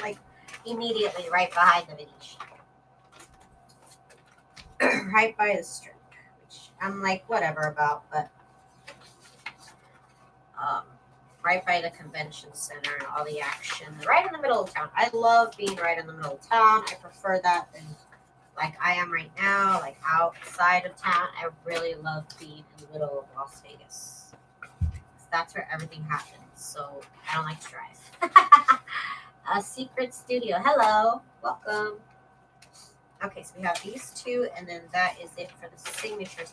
Like, immediately right behind the Venetian. Right by the strip, which I'm like whatever about, but right by the convention center and all the action, right in the middle of town. I love being right in the middle of town. I prefer that than like I am right now, like outside of town. I really love being in the middle of Las Vegas. That's where everything happens. So I don't like to drive. A secret studio. Hello, welcome. Okay, so we have these 2, and then that is it for the signatures.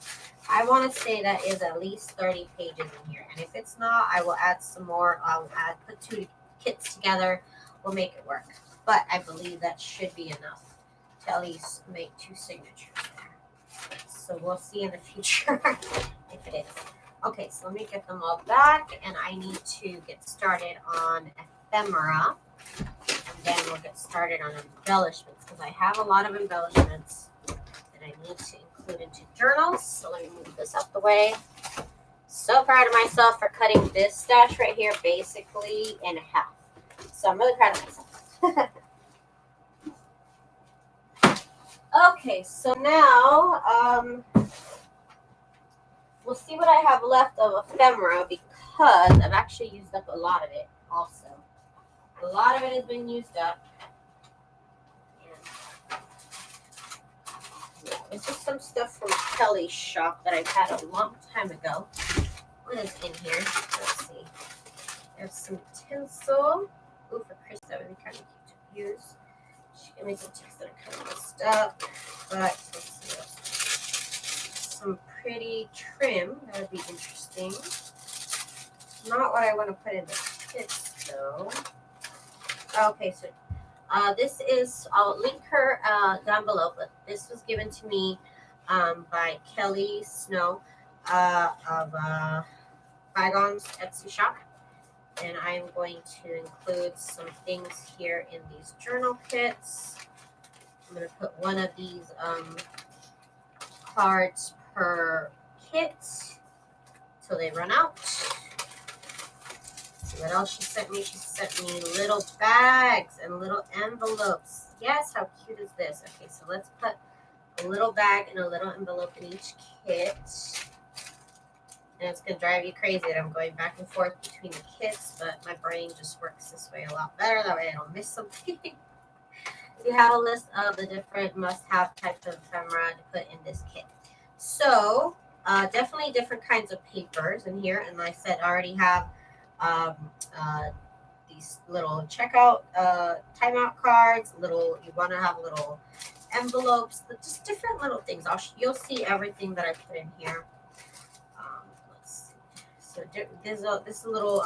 I want to say that is at least 30 pages in here, and if it's not, I will add some more. I'll put 2 kits together. We'll make it work. But I believe that should be enough to at least make 2 signatures there. So we'll see in the future if it is. Okay, so let me get them all back, and I need to get started on ephemera. And then we'll get started on embellishments because I have a lot of embellishments that I need to include into journals. So let me move this out the way. So proud of myself for cutting this stash right here basically in half. So I'm really proud of myself. Okay, so now we'll see what I have left of ephemera because I've actually used up a lot of it also. A lot of it has been used up. Yeah, this is some stuff from Kelly's shop that I've had a long time ago. What is in here? Let's see. There's some tinsel. Ooh, for Chris, that would be kind of cute to use. She gave me some tips that are kind of messed up. But let's see what else. Some pretty trim. That would be interesting. Not what I want to put in the kits, though. Okay, so this is, I'll link her down below, but this was given to me by Kelly Snow of Bygone's Etsy shop. And I'm going to include some things here in these journal kits. I'm going to put one of these cards per kit till they run out. See what else she sent me? She sent me little bags and little envelopes. Yes, how cute is this? Okay, so let's put a little bag and a little envelope in each kit. And it's going to drive you crazy that I'm going back and forth between the kits, but my brain just works this way a lot better. That way I don't miss something. So you have a list of the different must-have types of ephemera to put in this kit. So definitely different kinds of papers in here. And like I said, I already have these little checkout timeout cards. You want to have little envelopes, just different little things. You'll see everything that I put in here. So this is a little,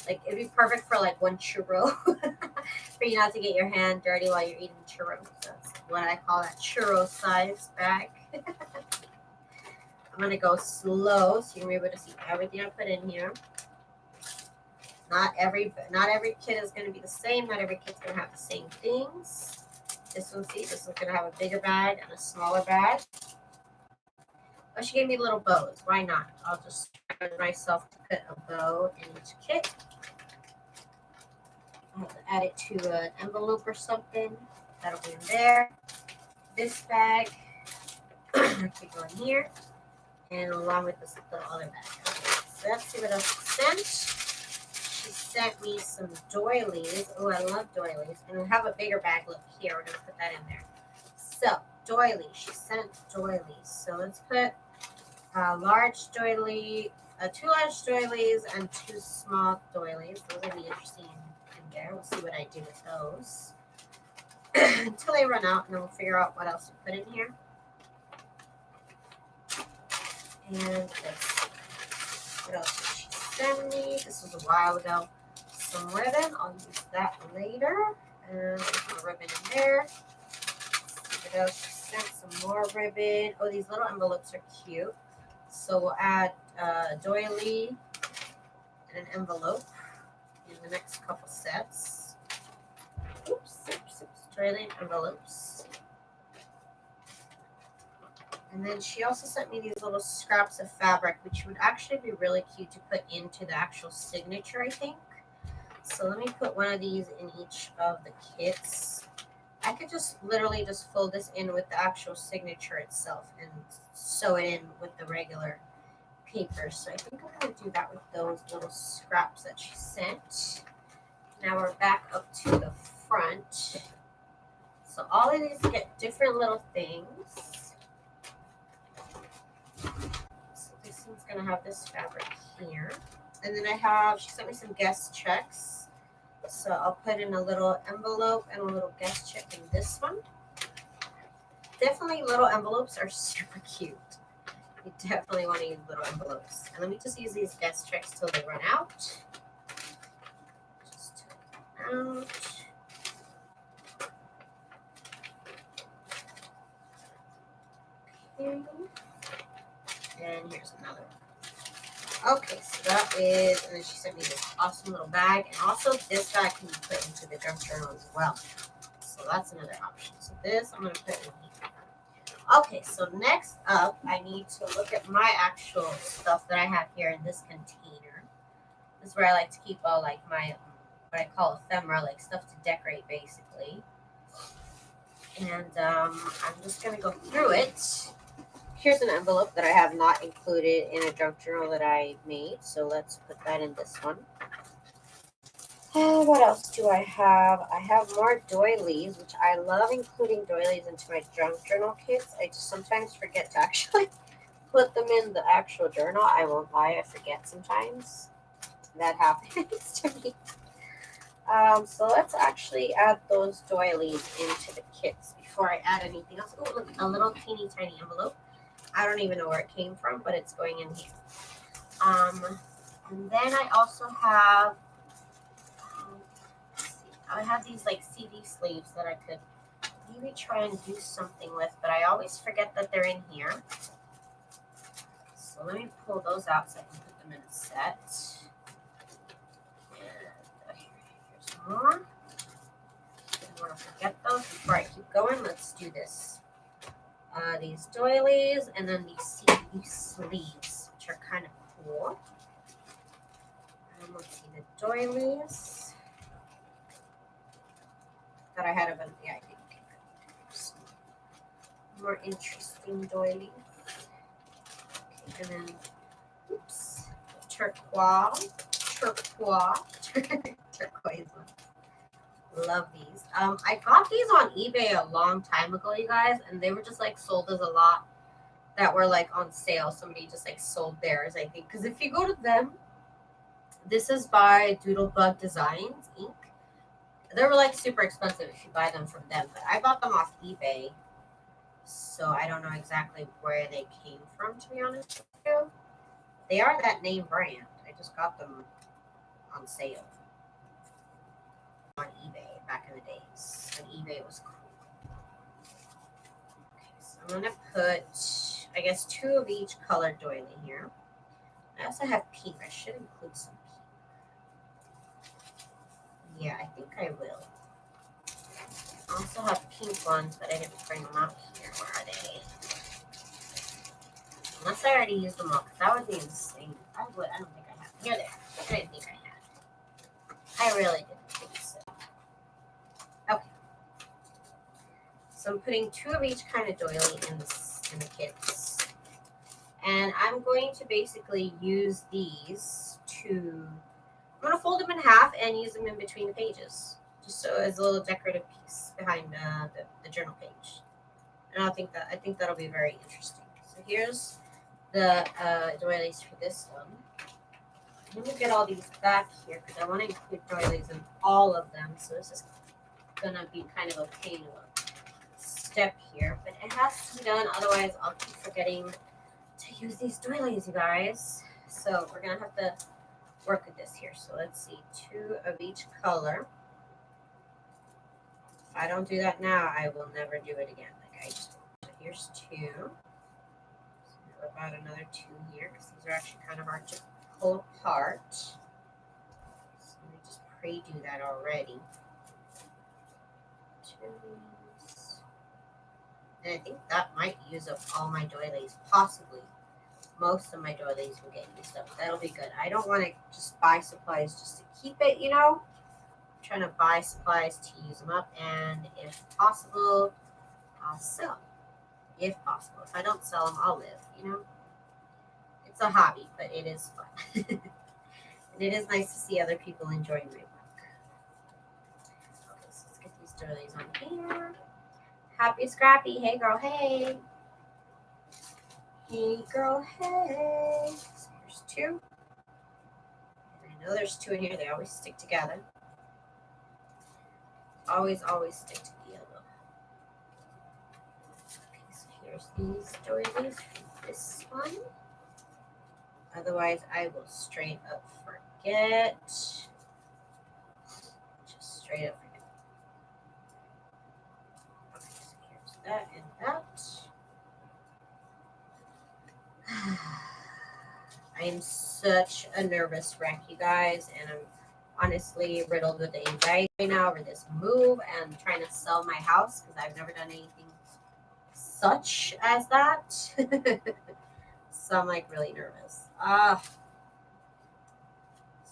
like, it'd be perfect for like one churro for you not to get your hand dirty while you're eating churros. That's what I call that churro size bag. I'm going to go slow so you're able to see everything I put in here. Not every kit is going to be the same. Not every kit's going to have the same things. This one's going to have a bigger bag and a smaller bag. Oh, she gave me little bows. Why not? I'll just try myself to put a bow in each kit. I'll have to add it to an envelope or something. That'll be in there. This bag, I keep going here, and along with this the other bag. Okay, so let's see what else she sent. She sent me some doilies. Oh, I love doilies. And we have a bigger bag. Look here. We're gonna put that in there. So doilies. She sent doilies. So let's put a large doily, 2 large doilies, and 2 small doilies. Those will be interesting in there. We'll see what I do with those until they run out, and then we'll figure out what else to put in here. And this. What else did she send me? This was a while ago. Some ribbon. I'll use that later. And there's some ribbon in there. Let's see what else she sent. Some more ribbon. Oh, these little envelopes are cute. So we'll add a doily and an envelope in the next couple sets. Oops. Doily and envelopes. And then she also sent me these little scraps of fabric, which would actually be really cute to put into the actual signature, I think. So let me put one of these in each of the kits. I could just literally just fold this in with the actual signature itself and sew it in with the regular paper. So I think I'm going to do that with those little scraps that she sent. Now we're back up to the front. So all of these get different little things. So this one's going to have this fabric here. And then she sent me some guest checks. So I'll put in a little envelope and a little guest check in this one. Definitely little envelopes are super cute. You definitely want to use little envelopes. And let me just use these guest checks till they run out. Just take them out. Okay. And here's another. Okay, so that is, and then she sent me this awesome little bag. And also this bag can be put into the junk journal as well. So that's another option. So this I'm going to put in here. Okay, so next up, I need to look at my actual stuff that I have here in this container. This is where I like to keep all like my, what I call ephemera, like stuff to decorate basically. And I'm just going to go through it. Here's an envelope that I have not included in a junk journal that I made. So let's put that in this one. What else do I have? I have more doilies, which I love including doilies into my junk journal kits. I just sometimes forget to actually put them in the actual journal. I won't lie, I forget sometimes. That happens to me. So let's actually add those doilies into the kits before I add anything else. Oh, look, a little teeny tiny envelope. I don't even know where it came from, but it's going in here. And then I also have, let's see, I have these like CD sleeves that I could maybe try and do something with, but I always forget that they're in here. So let me pull those out so I can put them in a set. And here's more. I don't want to forget those before I keep going. Let's do this. These doilies and then these CD sleeves, which are kind of cool. Let's see, the doilies that I had a yeah, I think some more interesting doilies. Okay, and then, oops, turquoise one. Love these. I got these on eBay a long time ago, you guys, and they were just like sold as a lot that were like on sale. Somebody just like sold theirs, I think. Because if you go to them, this is by Doodlebug Designs Inc. They were like super expensive if you buy them from them, but I bought them off eBay, so I don't know exactly where they came from, to be honest with you. They are that name brand. I just got them on sale on eBay back in the days when eBay was cool. Okay, so I'm gonna put, I guess, 2 of each colored doily here. I also have pink. I should include some pink. Yeah, I think I will. I also have pink ones, but I didn't bring them out here. Where are they? Unless I already used them all, because that would be insane. I don't think I have. Here they are. I didn't think I had. I really didn't think so. Okay. So I'm putting 2 of each kind of doily in the kits. And I'm going to basically use these to, I'm going to fold them in half and use them in between the pages. Just so as a little decorative piece behind the journal page. And I think that'll be very interesting. So here's the doilies for this one. Let me get all these back here because I want to include doilies in all of them. So this is gonna be kind of a pain of a step here, but it has to be done. Otherwise, I'll keep forgetting to use these doilies, you guys. So we're gonna have to work with this here. So let's see, 2 of each color. If I don't do that now, I will never do it again. Like I just won't. So here's 2. So about another 2 here because these are actually kind of hard to pull apart. So let me just pre-do that already. 2 of these. And I think that might use up all my doilies, possibly. Most of my doilies will get used up. That'll be good. I don't want to just buy supplies just to keep it, you know. I'm trying to buy supplies to use them up, and if possible, I'll sell. If possible. If I don't sell them, I'll live, you know. It's a hobby, but it is fun. And it is nice to see other people enjoying my work. Okay, so let's get these doilies on here. Happy Scrappy. Hey, girl, hey. Hey, girl, hey. So here's 2. And I know there's 2 in here. They always stick together. Always stick together. Okay, so here's these doilies from this one. Otherwise, I will straight up forget. Just straight up forget. Okay, so here's that and that. I am such a nervous wreck, you guys, and I'm honestly riddled with anxiety right now over this move and trying to sell my house because I've never done anything such as that. So I'm like really nervous.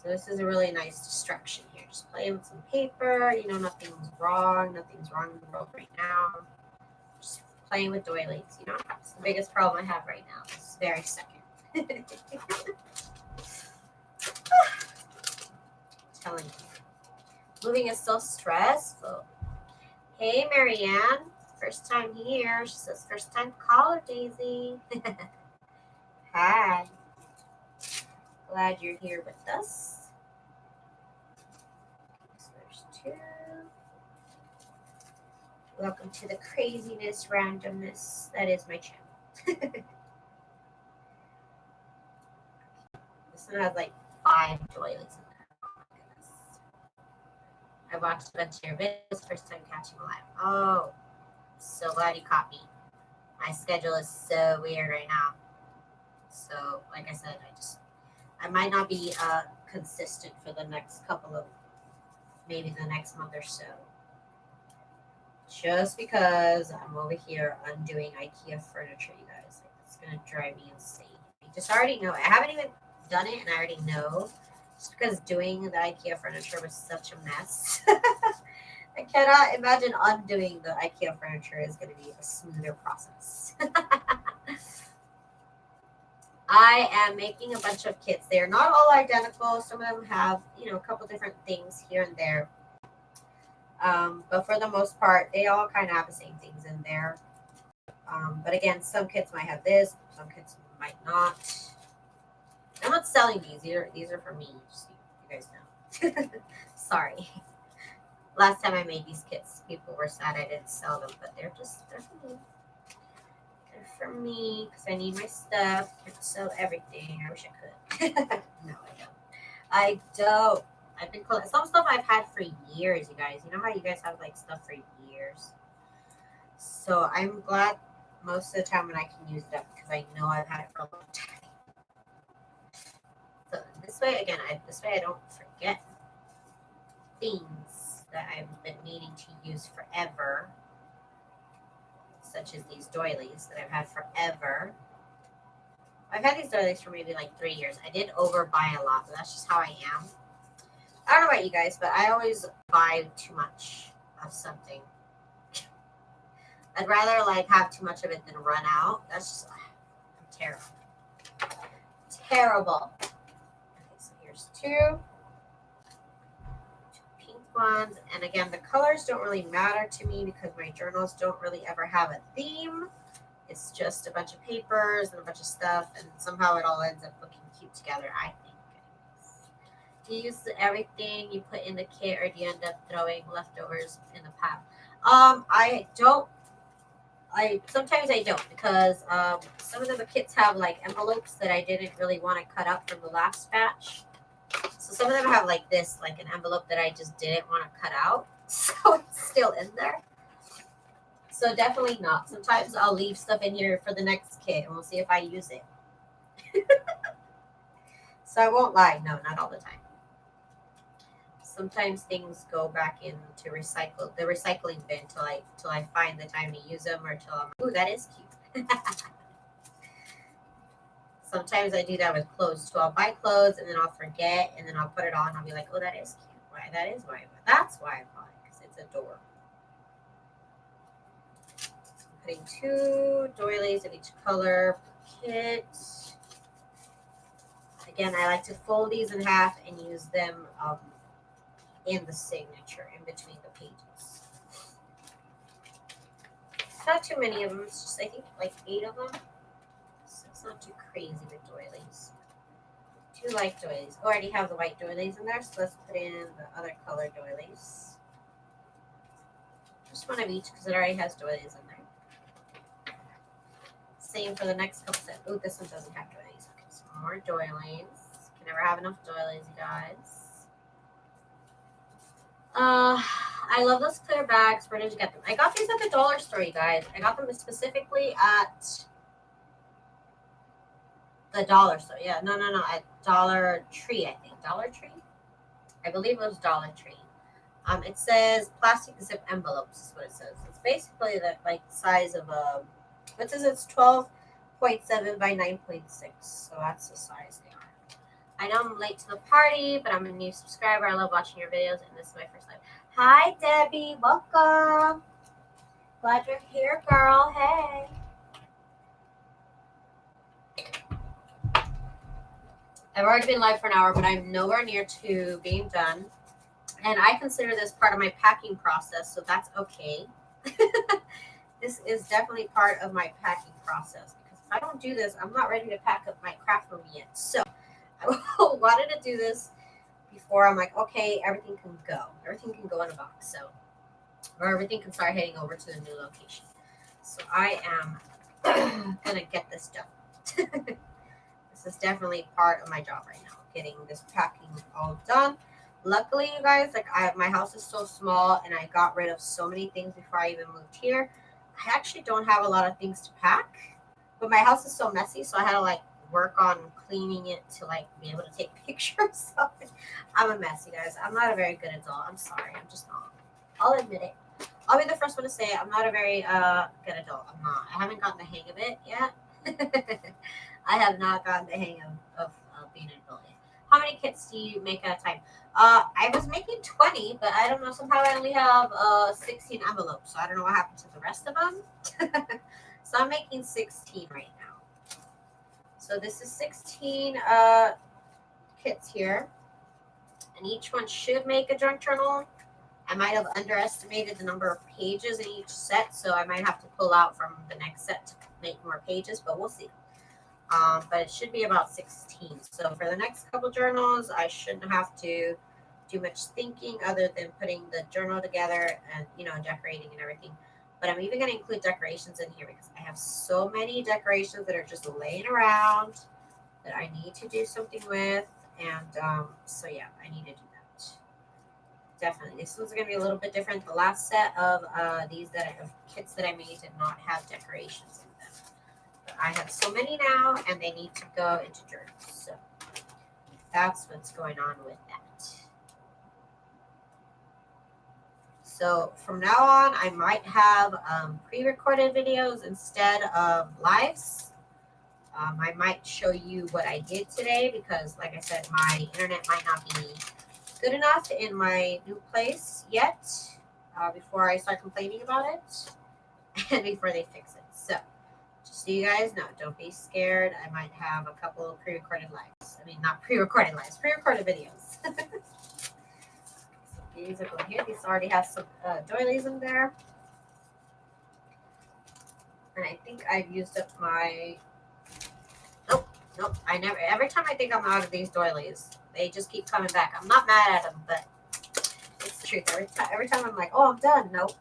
So this is a really nice distraction here. Just playing with some paper. You know, nothing's wrong. Nothing's wrong in the world right now. Just playing with doilies. You know, it's the biggest problem I have right now. This very second. Telling you, moving is so stressful. Hey, Marianne, first time here. She says first time caller, Daisy. Hi. Glad you're here with us. So there's two. Welcome to the craziness, randomness that is my channel. This one has like 5 doilies in there. Oh my goodness. I watched a bunch of your videos, first time catching live. Oh, so glad you caught me. My schedule is so weird right now. So, like I said, I might not be consistent for the next couple of, maybe the next month or so. Just because I'm over here undoing IKEA furniture, you guys. Like, it's going to drive me insane. You just already know. I haven't even done it, and I already know. Just because doing the IKEA furniture was such a mess. I cannot imagine undoing the IKEA furniture is going to be a smoother process. I am making a bunch of kits. They're not all identical. Some of them have, you know, a couple different things here and there. But for the most part, they all kind of have the same things in there. But again, some kits might have this, some kits might not. I'm not selling these. These are for me, just so you guys know. Sorry. Last time I made these kits, people were sad I didn't sell them, but they're for me. They're for me because I need my stuff. I can't sell everything. I wish I could. No, I don't. I've been some stuff I've had for years, you guys. You know how you guys have like stuff for years? So I'm glad most of the time when I can use it up because I know I've had it for a long time. So this way, again, this way I don't forget things that I've been needing to use forever, such as these doilies that I've had forever. I've had these doilies for maybe like 3 years. I did overbuy a lot, but that's just how I am. I don't know about you guys, but I always buy too much of something. I'd rather like have too much of it than run out. That's just I'm terrible. Terrible. Okay, so here's two pink ones. And again, the colors don't really matter to me because my journals don't really ever have a theme. It's just a bunch of papers and a bunch of stuff, and somehow it all ends up looking cute together, I think. Do you use everything you put in the kit, or do you end up throwing leftovers in the pile? I don't. Sometimes I don't because some of the kits have like envelopes that I didn't really want to cut up from the last batch. So some of them have like this, like an envelope that I just didn't want to cut out. So it's still in there. So definitely not. Sometimes I'll leave stuff in here for the next kit and we'll see if I use it. So I won't lie. No, not all the time. Sometimes things go back into the recycling bin till I find the time to use them or till I'm ooh, that is cute. Sometimes I do that with clothes too. I'll buy clothes and then I'll forget and then I'll put it on. I'll be like, oh, that is cute. Why? That's why I bought it, because it's adorable. I'm putting 2 doilies of each color per kit. Again, I like to fold these in half and use them in the signature in between the pages. Not too many of them. It's just I think like 8 of them. So it's not too crazy with doilies. 2 light doilies. Oh, I already have the white doilies in there, so let's put in the other color doilies. Just one of each because it already has doilies in there. Same for the next couple sets. Oh, this one doesn't have doilies. Okay, so more doilies. Can never have enough doilies, you guys. I love those clear bags. Where did you get them? I got these at the dollar store, you guys. I got them specifically at the dollar store. Yeah, no, at Dollar Tree, I think. Dollar Tree? I believe it was Dollar Tree. It says plastic zip envelopes is what it says. It's basically the like size of a, it says it's 12.7 by 9.6. So that's the size they are. I know I'm late to the party, but I'm a new subscriber. I love watching your videos, and this is my first time. Hi, Debbie. Welcome. Glad you're here, girl. Hey. I've already been live for an hour, but I'm nowhere near to being done. And I consider this part of my packing process, so that's okay. This is definitely part of my packing process, because if I don't do this, I'm not ready to pack up my craft room yet. So I wanted to do this before I'm like, okay, everything can go. Everything can go in a box. So, or everything can start heading over to the new location. So I am gonna get this done. This is definitely part of my job right now, getting this packing all done. Luckily, you guys, like my house is so small, and I got rid of so many things before I even moved here. I actually don't have a lot of things to pack, but my house is so messy, so I had to like work on cleaning it to like be able to take pictures of it. I'm a mess, you guys. I'm not a very good adult. I'm sorry. I'm just not. I'll admit it. I'll be the first one to say it. I'm not a very good adult. I'm not. I haven't gotten the hang of it yet. I have not gotten the hang of being an adult yet. How many kits do you make at a time? I was making 20, but I don't know. Somehow I only have 16 envelopes, so I don't know what happened to the rest of them. So I'm making 16 right now. So this is 16 kits here, and each one should make a junk journal. I might have underestimated the number of pages in each set, so I might have to pull out from the next set to make more pages, but we'll see. But it should be about 16. So for the next couple journals, I shouldn't have to do much thinking other than putting the journal together and, you know, decorating and everything. But I'm even going to include decorations in here because I have so many decorations that are just laying around that I need to do something with. And so, yeah, I need to do that. Definitely. This one's going to be a little bit different. The last set of these kits that I made did not have decorations in them. I have so many now, and they need to go into journals. So that's what's going on with that. So from now on, I might have pre-recorded videos instead of lives. I might show you what I did today because, like I said, my internet might not be good enough in my new place yet before I start complaining about it and before they fix it. So just so you guys know, don't be scared. I might have a couple of pre-recorded lives. I mean, not pre-recorded lives, pre-recorded videos. So these are going here. These already have some doilies in there. And I think I've used up my... Nope. I never... Every time I think I'm out of these doilies, they just keep coming back. I'm not mad at them, but it's the truth. Every time I'm like, oh, I'm done. Nope.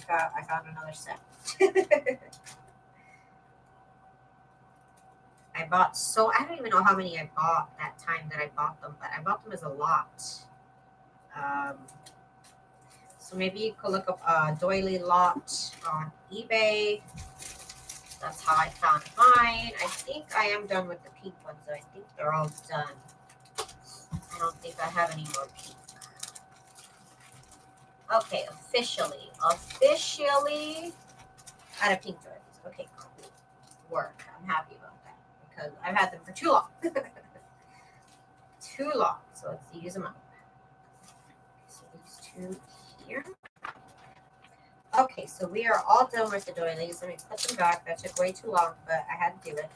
I found another set. I don't even know how many I bought that time that I bought them, but I bought them as a lot. So maybe you could look up a doily lot on eBay. That's how I found mine. I think I am done with the pink ones, so I think they're all done. I don't think I have any more pink. Okay, officially out of pink doilies. Okay, cool. Work. I'm happy about that because I've had them for too long. Too long. So let's use them up. So these two here. Okay, so we are all done with the doilies. Let me put them back. That took way too long, but I had to do it.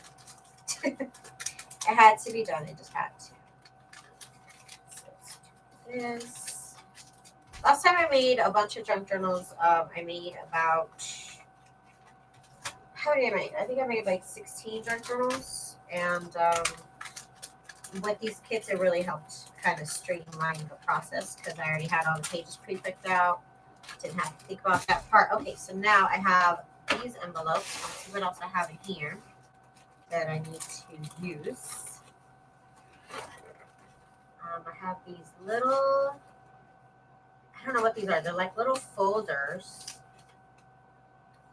It had to be done. I just had to. So let's do this. Last time I made a bunch of junk journals, I made about... How many did I make? I think I made like 16 junk journals. And with these kits, it really helped kind of streamline the process because I already had all the pages pre-picked out. Didn't have to think about that part. Okay, so now I have these envelopes. Let's see what else I have in here that I need to use. I have these little... I don't know what these are. They're like little folders.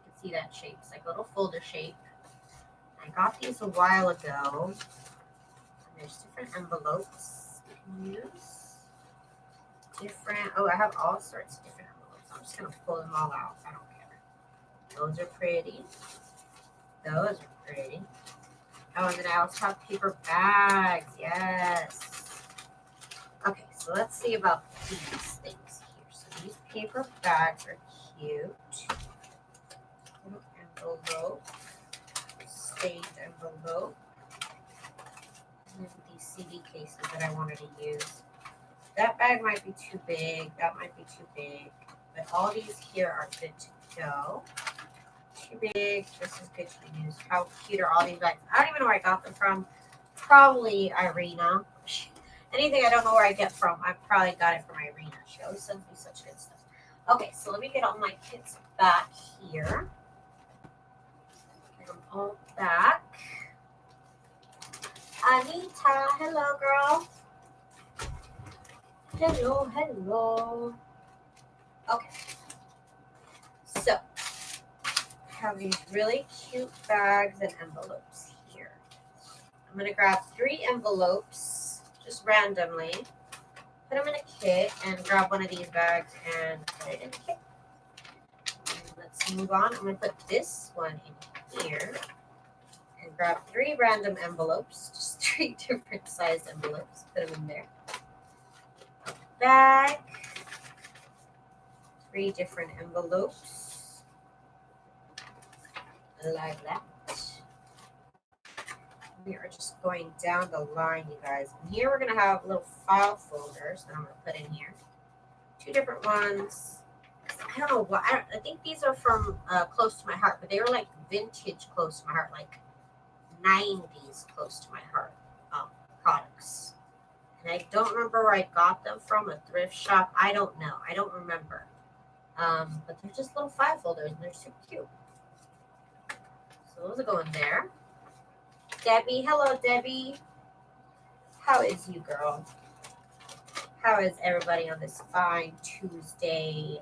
You can see that shape. It's like a little folder shape. I got these a while ago. There's different envelopes you can use. I have all sorts of different envelopes. I'm just going to pull them all out. I don't care. Those are pretty. Those are pretty. Oh, and then I also have paper bags. Yes. Okay, so let's see about these things here. So these paper bags are cute. envelope, stained envelope, and these CD cases that I wanted to use. That bag might be too big. That might be too big. But all these here are good to go. Too big. This is good to use. How cute are all these bags? I don't even know where I got them from. Probably Irina. Anything I don't know where I get from, I probably got it from Irina. She always sends me such good stuff. Okay, so let me get all my kits back here. Get them all back. Anita, hello, girl. Hello, hello. Okay, so I have these really cute bags and envelopes here. I'm going to grab 3 envelopes just randomly, put them in a kit, and grab one of these bags and put it in the kit. And let's move on. I'm going to put this one in here and grab 3 random envelopes, just 3 different sized envelopes, put them in there. Bag, 3 different envelopes, like that. We are just going down the line, you guys. And here we're going to have little file folders that I'm going to put in here. 2 different ones. I don't know what. I think these are from close to my heart, but they were like vintage close to my heart, like 90s close to my heart products. And I don't remember where I got them from, a thrift shop. I don't know. I don't remember. But they're just little file folders, and they're super cute. So those are going there. Debbie, hello, Debbie. How is you, girl? How is everybody on this fine Tuesday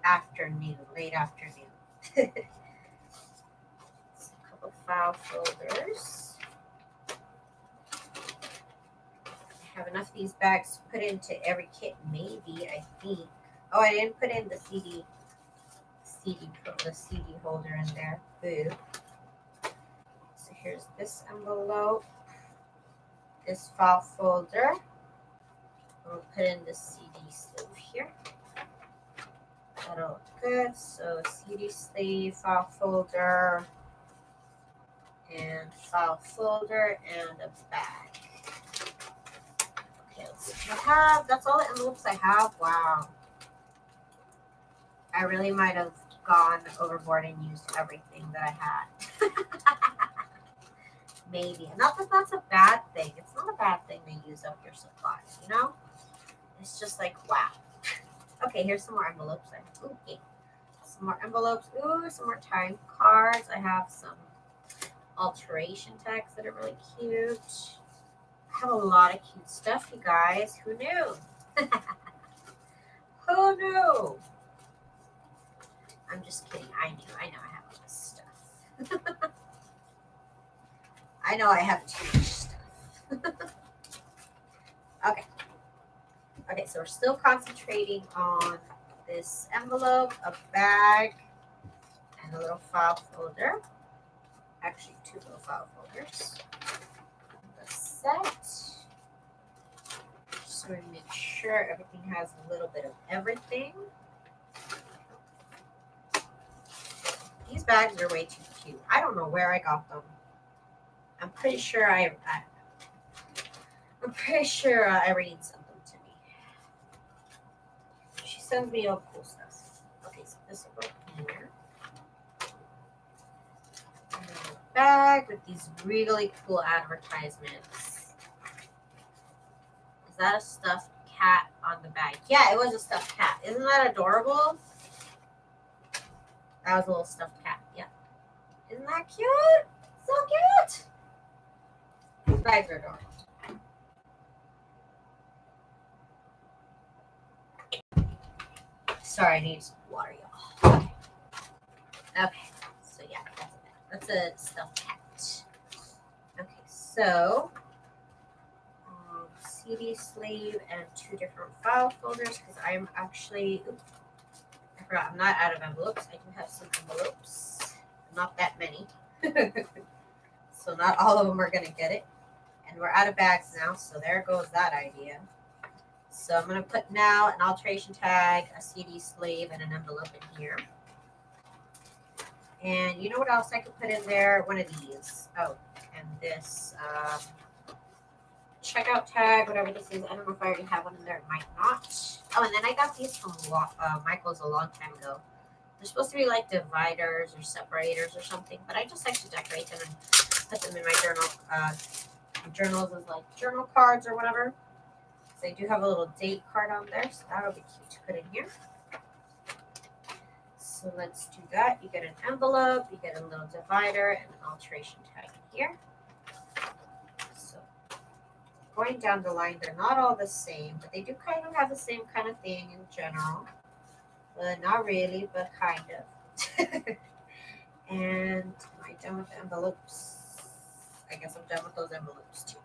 afternoon, late afternoon? A couple file folders. I have enough of these bags to put into every kit, maybe, I think. Oh, I didn't put in the CD holder in there. Boo. So here's this envelope, this file folder. We'll put in the CD sleeve here. That'll look good. So CD sleeve, file folder, and a bag. Okay, let's see what I have. That's all the envelopes I have. Wow. I really might have gone overboard and used everything that I had. Maybe. Not that that's a bad thing. It's not a bad thing to use up your supplies, you know? It's just like, wow. Okay, here's some more envelopes. Ooh, yeah. Some more envelopes. Ooh, some more time cards. I have some alteration tags that are really cute. I have a lot of cute stuff, you guys. Who knew? Who knew? I'm just kidding. I know I have all this stuff. I know I have too much stuff. Okay, so we're still concentrating on this envelope, a bag, and a little file folder. Actually, 2 little file folders. The set. Just going to make sure everything has a little bit of everything. These bags are way too cute. I don't know where I got them. I'm pretty sure Irene sent them to me. She sends me all cool stuff. Okay, so this will go here. And then a bag with these really cool advertisements. Is that a stuffed cat on the bag? Yeah, it was a stuffed cat. Isn't that adorable? That was a little stuffed cat. Yeah. Isn't that cute? So cute. These bags are adorable. Sorry, I need some water, y'all. Okay. So yeah, that's a stuffed cat. Okay, so CD sleeve and 2 different file folders because I'm actually. Oops, I forgot. I'm not out of envelopes. I do have some envelopes. Not that many. So not all of them are going to get it. And we're out of bags now, so there goes that idea. So I'm going to put now an alteration tag, a CD sleeve, and an envelope in here. And you know what else I could put in there? One of these. Oh, and this checkout tag, whatever this is. I don't know if I already have one in there. It might not. Oh, and then I got these from Michael's a long time ago. They're supposed to be like dividers or separators or something, but I just like to decorate them and put them in my journal. Journals as like journal cards or whatever. So they do have a little date card on there, so that'll be cute to put in here. So let's do that. You get an envelope, you get a little divider, and an alteration tag in here. So going down the line, they're not all the same, but they do kind of have the same kind of thing in general. Well, not really, but kind of. And am I done with the envelopes? I guess I'm done with those envelopes too.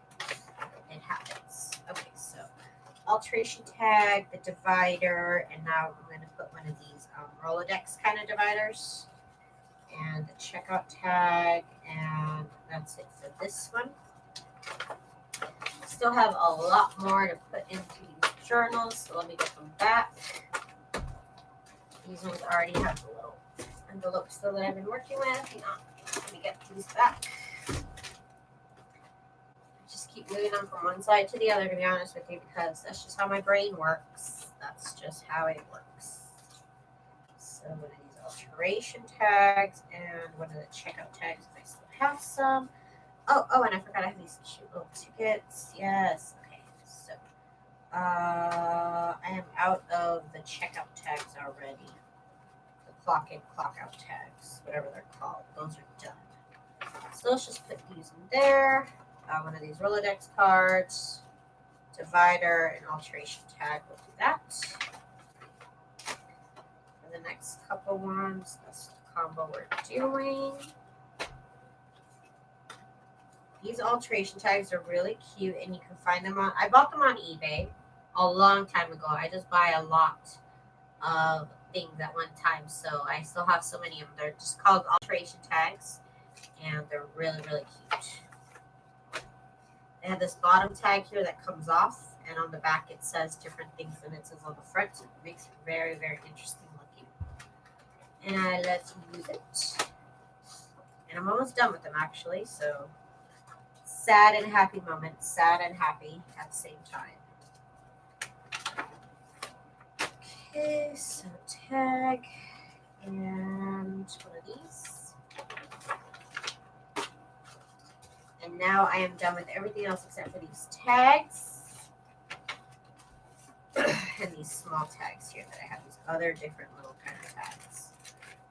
It happens. Okay, so alteration tag, the divider, and now I'm going to put one of these Rolodex kind of dividers, and the checkout tag, and that's it for this one. Still have a lot more to put into these journals, so let me get them back. These ones already have the little envelopes still that I've been working with. Hang on, let me get these back. Just keep moving them from one side to the other, to be honest with you, because that's just how my brain works. That's just how it works. So one of these alteration tags and one of the checkout tags if I still have some. Oh, and I forgot I have these cute little tickets. Yes. Okay. So I am out of the checkout tags already. The clock in, clock out tags, whatever they're called. Those are done. So let's just put these in there. One of these Rolodex cards, divider, and alteration tag. We'll do that. For the next couple ones, that's the combo we're doing. These alteration tags are really cute, and you can find them on. I bought them on eBay a long time ago. I just buy a lot of things at one time, so I still have so many of them. They're just called alteration tags, and they're really, really cute. They have this bottom tag here that comes off, and on the back it says different things than it says on the front, so it makes it very, very interesting looking. And I love to use it. And I'm almost done with them actually, so sad and happy moment, sad and happy at the same time. Okay, so tag and one of these. And now I am done with everything else except for these tags and these small tags here that I have these other different little kind of tags.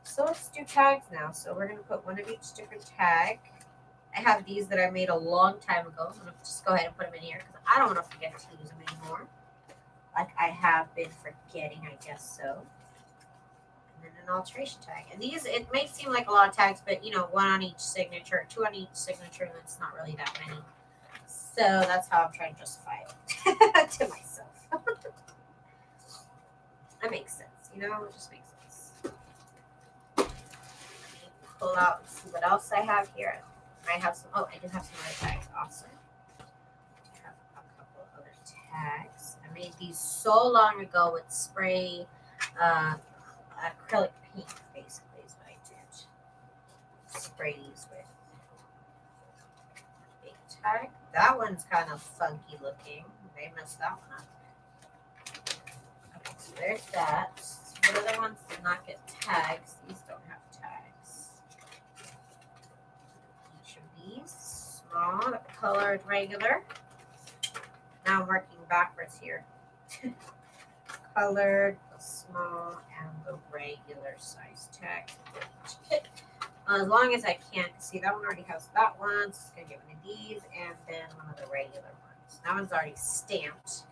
So let's do tags now. So we're going to put one of each different tag. I have these that I made a long time ago. I'm going to just go ahead and put them in here because I don't want to forget to use them anymore. Like I have been forgetting, I guess so. And then an alteration tag. And these, it may seem like a lot of tags, but you know, one on each signature, two on each signature, and it's not really that many. So that's how I'm trying to justify it to myself. That makes sense, you know, it just makes sense. Let me pull out and see what else I have here. I have some, oh, I do have some other tags, awesome. I have a couple of other tags. I made these so long ago with spray, acrylic paint, basically, is what I did. Spray these with big tag. That one's kind of funky looking. They messed that one up. Okay, so there's that. The other ones did not get tags. These don't have tags. Each of these, small, colored, regular. Now I'm working backwards here. Colored, the small, and the regular size tag. As long as I can. See, that one already has that one. So I'm going to get one of these and then one of the regular ones. That one's already stamped.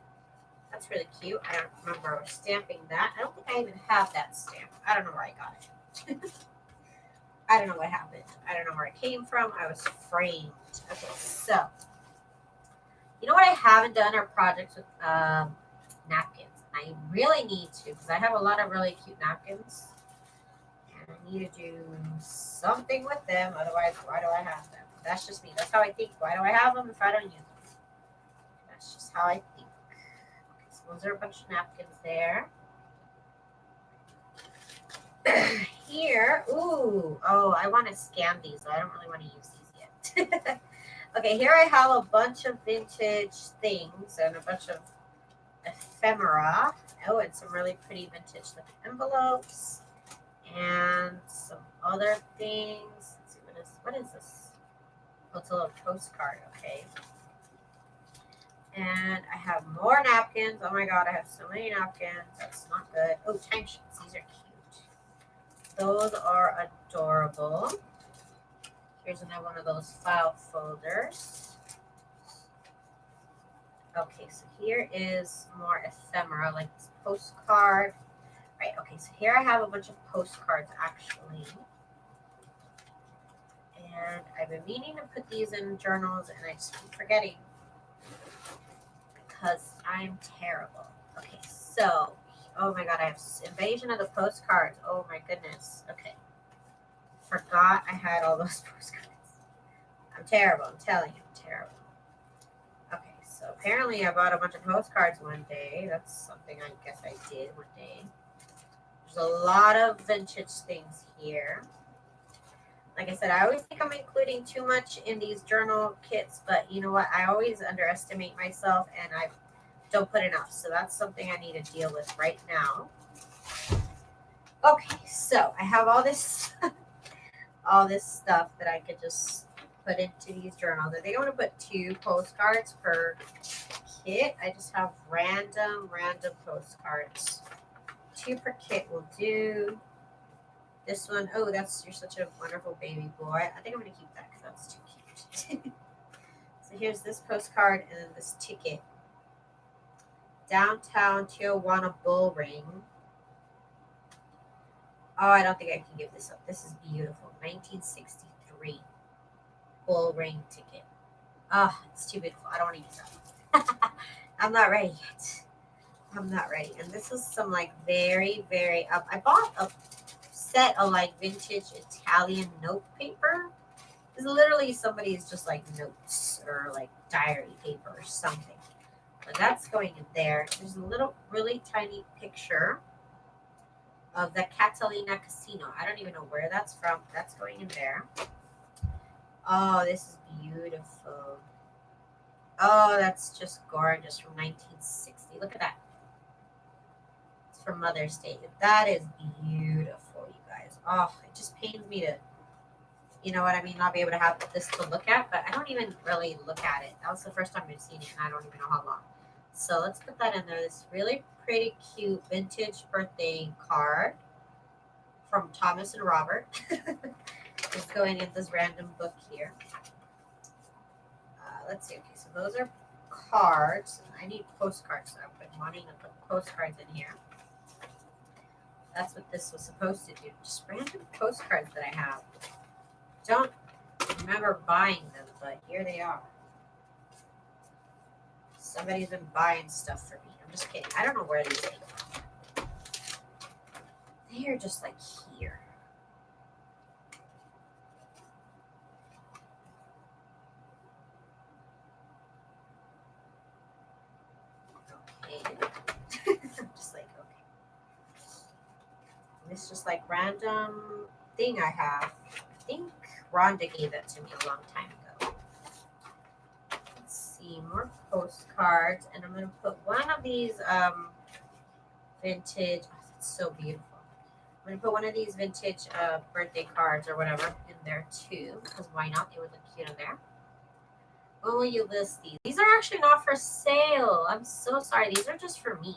That's really cute. I don't remember stamping that. I don't think I even have that stamp. I don't know where I got it. I don't know what happened. I don't know where it came from. I was framed. Okay, so you know what I haven't done are projects with napkins. I really need to because I have a lot of really cute napkins. And I need to do something with them. Otherwise, why do I have them? That's just me. That's how I think. Why do I have them if I don't use them? That's just how I think. Okay, so those are a bunch of napkins there. here, ooh, oh, I want to scan these. So I don't really want to use these yet. Okay, here I have a bunch of vintage things and a bunch of ephemera. Oh, and some really pretty vintage like envelopes and some other things. Let's see, what is this? Oh, it's a little postcard, okay. And I have more napkins. Oh my god, I have so many napkins. That's not good. Oh, timesheets. These are cute. Those are adorable. Here's another one of those file folders. Okay, so here is more ephemera, like this postcard. Right, okay, so here I have a bunch of postcards actually. And I've been meaning to put these in journals and I just keep forgetting because I'm terrible. Okay, so, oh my god, I have invasion of the postcards. Oh my goodness. Okay. Forgot I had all those postcards. I'm terrible. I'm telling you, I'm terrible. Okay, so apparently I bought a bunch of postcards one day. That's something I guess I did one day. There's a lot of vintage things here. Like I said, I always think I'm including too much in these journal kits, but you know what? I always underestimate myself and I don't put enough. So that's something I need to deal with right now. Okay, so I have all this all this stuff that I could just put into these journals. I think I'm going to put 2 postcards per kit. I just have random postcards. 2 per kit will do. This one, oh, you're such a wonderful baby boy. I think I'm going to keep that because that's too cute. So here's this postcard and then this ticket. Downtown Tijuana Bull Ring. Oh, I don't think I can give this up. This is beautiful. 1963 Bull Ring ticket. Oh, it's too beautiful. I don't want to use that. I'm not ready yet. I'm not ready. And this is some like very, very, I bought a set of like vintage Italian note paper. It's literally somebody's just like notes or like diary paper or something. But that's going in there. There's a little really tiny picture of the Catalina Casino. I don't even know where that's from. That's going in there. Oh, this is beautiful. Oh, that's just gorgeous from 1960. Look at that. It's from Mother's Day. That is beautiful, you guys. Oh, it just pains me to, you know what I mean, not be able to have this to look at, but I don't even really look at it. That was the first time I've seen it, and I don't even know how long. So let's put that in there. This really pretty, cute vintage birthday card from Thomas and Robert. It's going in this random book here. Let's see. Okay, so those are cards. I need postcards, so I've been wanting to put postcards in here. That's what this was supposed to do. Just random postcards that I have. Don't remember buying them, but here they are. Somebody's been buying stuff for me. I'm just kidding. I don't know where these came from. They are just like here. I'm just like, okay. This just like random thing I have. I think Rhonda gave it to me a long time ago. Let's see, more postcards, and I'm gonna put one of these vintage. Oh, that's so beautiful. I'm gonna put one of these vintage birthday cards or whatever in there too, because why not? They would look cute in there. When will you list these? These are actually not for sale. I'm so sorry. These are just for me.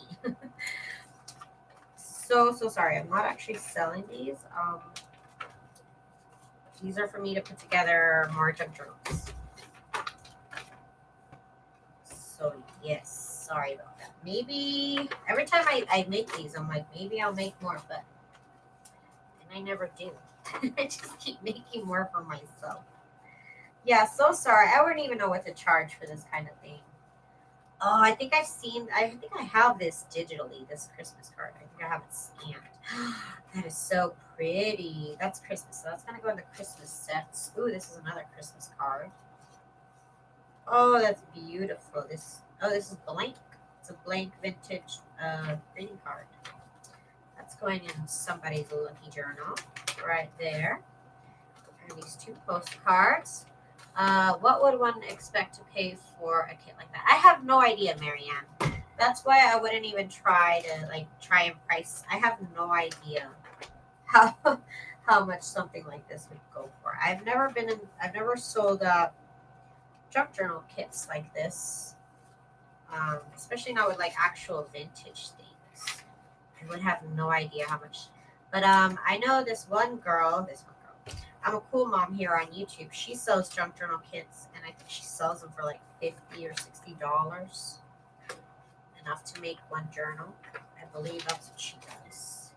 So sorry. I'm not actually selling these. These are for me to put together more junk journals. So yes, sorry about that. Maybe every time I make these, I'm like, maybe I'll make more, but and I never do. I just keep making more for myself. Yeah, so sorry. I wouldn't even know what to charge for this kind of thing. Oh, I think I think I have this digitally, this Christmas card. I think I have it scanned. That is so pretty. That's Christmas. So that's going to go in the Christmas sets. Ooh, this is another Christmas card. Oh, that's beautiful. This is blank. It's a blank vintage greeting card. That's going in somebody's lucky journal. right there. And these 2 postcards. What would one expect to pay for a kit like that? I have no idea, Marianne. That's why I wouldn't even try to try and price. I have no idea how how much something like this would go for. I've never sold junk journal kits like this, especially not with like actual vintage things. I would have no idea how much. But I know this one girl. I'm a cool mom here on YouTube. She sells junk journal kits, and I think she sells them for like $50 or $60, enough to make one journal. I believe that's what she does.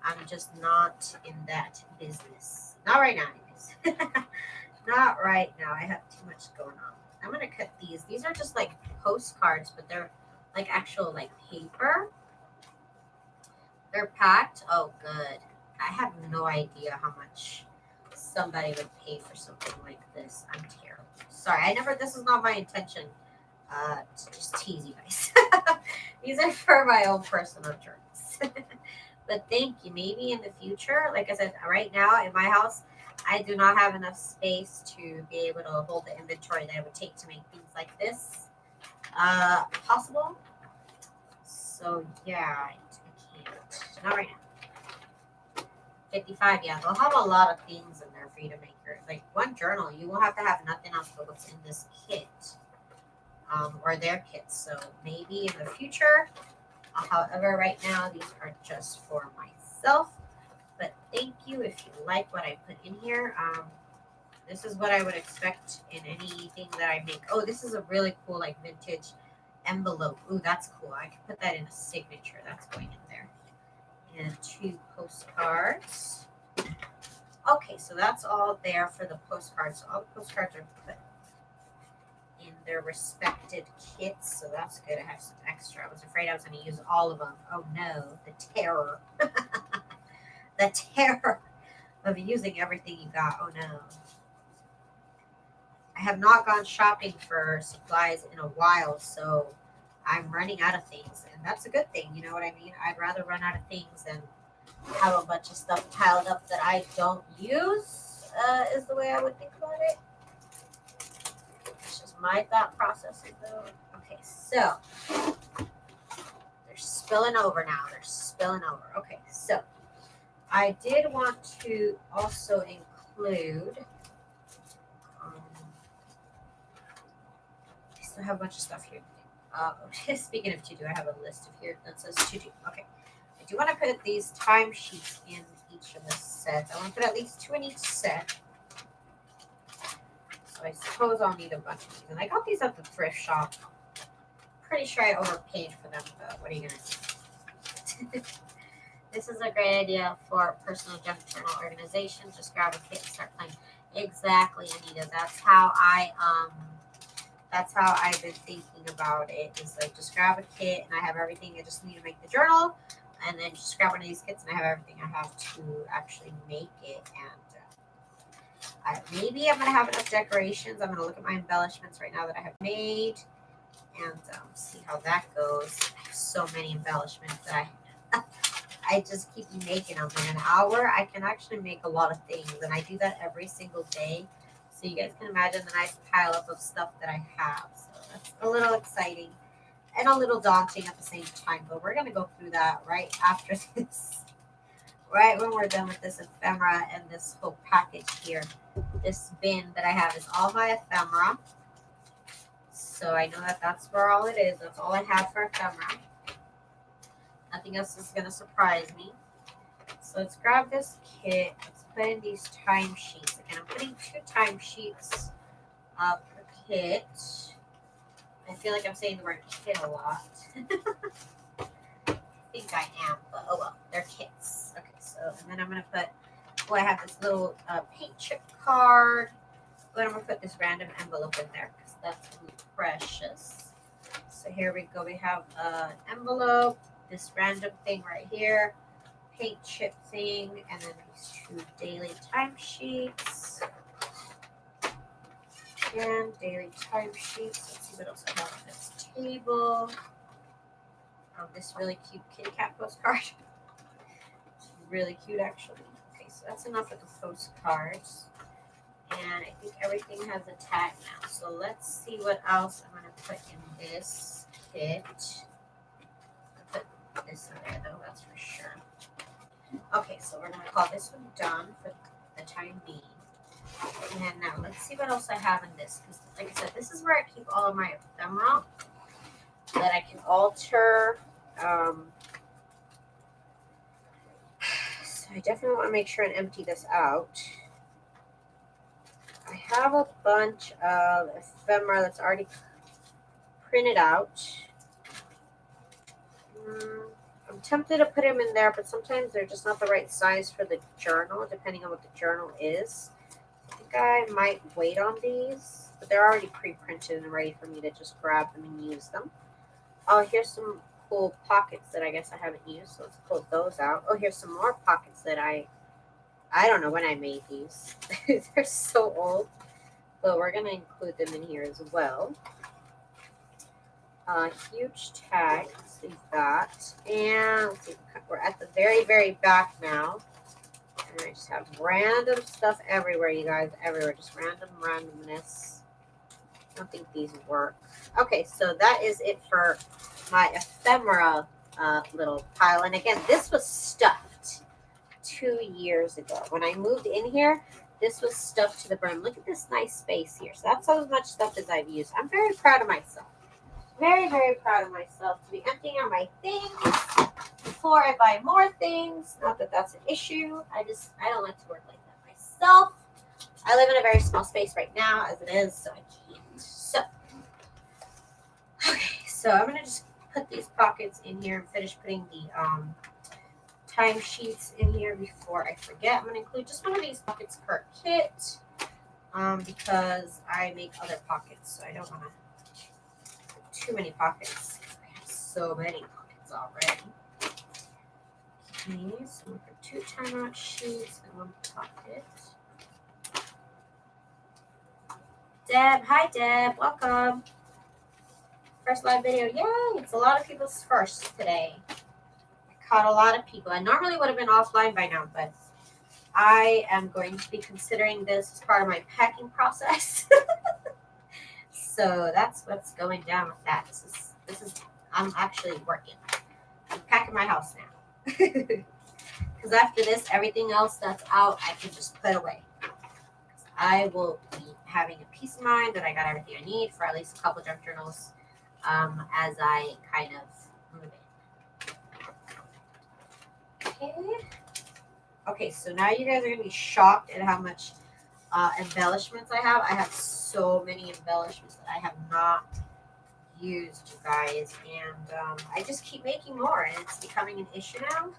I'm just not in that business. Not right now, anyways. Not right now. I have too much going on. I'm gonna cut these. These are just like postcards, but they're like actual like paper. They're packed. Oh, good. I have no idea how much somebody would pay for something like this. I'm terrible. Sorry, this is not my intention to just tease you guys. These are for my own personal journeys. But thank you. Maybe in the future, like I said, right now in my house, I do not have enough space to be able to hold the inventory that it would take to make things like this possible. So yeah, I can't. Not right now. 55, yeah, they'll have a lot of things in there for you to make your, like one journal, you will have to have nothing else but what's in this kit, or their kits. So maybe in the future, however, right now, these are just for myself. But thank you if you like what I put in here. This is what I would expect in anything that I make. Oh, this is a really cool, like, vintage envelope. Ooh, that's cool. I can put that in a signature. That's going in there. And 2 postcards. Okay, so that's all there for the postcards. So all the postcards are put in their respected kits, so that's good. I have some extra. I was afraid I was going to use all of them. Oh no, the terror. The terror of using everything you got. Oh no. I have not gone shopping for supplies in a while, so I'm running out of things, and that's a good thing. You know what I mean? I'd rather run out of things than have a bunch of stuff piled up that I don't use, is the way I would think about it. It's just my thought process, though. Okay, so they're spilling over now. They're spilling over. Okay, so I did want to also include, I still have a bunch of stuff here. Speaking of to do, I have a list of here that says to do. Okay. I do want to put these timesheets in each of the sets. I want to put at least 2 in each set. So I suppose I'll need a bunch of these. And I got these at the thrift shop. Pretty sure I overpaid for them, but what are you going to do? This is a great idea for personal junk journal organization. Just grab a kit and start playing. Exactly, Anita. That's how I've been thinking about it. Is like just grab a kit and I have everything. I just need to make the journal, and then just grab one of these kits and I have everything I have to actually make it. And maybe I'm gonna have enough decorations. I'm gonna look at my embellishments right now that I have made and see how that goes. I have so many embellishments that I just keep making them. In an hour, I can actually make a lot of things, and I do that every single day. So you guys can imagine the nice pile up of stuff that I have. So that's a little exciting and a little daunting at the same time. But we're going to go through that right after this. Right when we're done with this ephemera and this whole package here. This bin that I have is all my ephemera. So I know that that's where all it is. That's all I have for ephemera. Nothing else is going to surprise me. So let's grab this kit. Let's put in these timesheets. Again, I'm putting 2 timesheets per kit. I feel like I'm saying the word kit a lot. I think I am, but oh well, they're kits. Okay, so, and then I'm going to put, I have this little paint chip card. But I'm going to put this random envelope in there because that's really precious. So here we go. We have an envelope, this random thing right here, paint chip thing, and then these 2 daily timesheets. And daily timesheets. Let's see what else I have on this table. Oh, this really cute kitty cat postcard. It's really cute, actually. Okay, So that's enough of the postcards. And I think everything has a tag now. So let's see what else I'm going to put in this kit. I'll put this in there though, that's for sure. Okay, so we're going to call this one done for the time being. And now let's see what else I have in this. Because like I said, this is where I keep all of my ephemera that I can alter. So I definitely want to make sure and empty this out. I have a bunch of ephemera that's already printed out. I'm tempted to put them in there, but sometimes they're just not the right size for the journal, depending on what the journal is. I think I might wait on these, but they're already pre-printed and ready for me to just grab them and use them. Oh, here's some cool pockets that I guess I haven't used, so let's pull those out. Oh, here's some more pockets that I don't know when I made these. They're so old, but we're going to include them in here as well. Huge tag, let's leave that. And let's see, we're at the very, very back now. And I just have random stuff everywhere, you guys, everywhere. Just randomness. I don't think these work. Okay, so that is it for my ephemera little pile. And again, this was stuffed 2 years ago. When I moved in here, this was stuffed to the brim. Look at this nice space here. So that's as much stuff as I've used. I'm very proud of myself. Very, very proud of myself to be emptying out my things before I buy more things. Not that that's an issue. I don't like to work like that myself. I live in a very small space right now as it is, so I can't. So, okay, so I'm going to just put these pockets in here and finish putting the timesheets in here before I forget. I'm going to include just one of these pockets per kit because I make other pockets, so I don't want to too many pockets. I have so many pockets already. Okay, so I'm going to put 2 timeout sheets and 1 pocket. Deb, hi Deb, welcome. First live video, yay! It's a lot of people's first today. I caught a lot of people. I normally would have been offline by now, but I am going to be considering this as part of my packing process. So that's what's going down with that. This is I'm actually working. I'm packing my house now. Because after this, everything else that's out, I can just put away. I will be having a peace of mind that I got everything I need for at least a couple junk journals as I kind of move in. Okay. Okay, so now you guys are going to be shocked at how much embellishments I have. I have so many embellishments that I have not used, you guys, and I just keep making more, and it's becoming an issue now.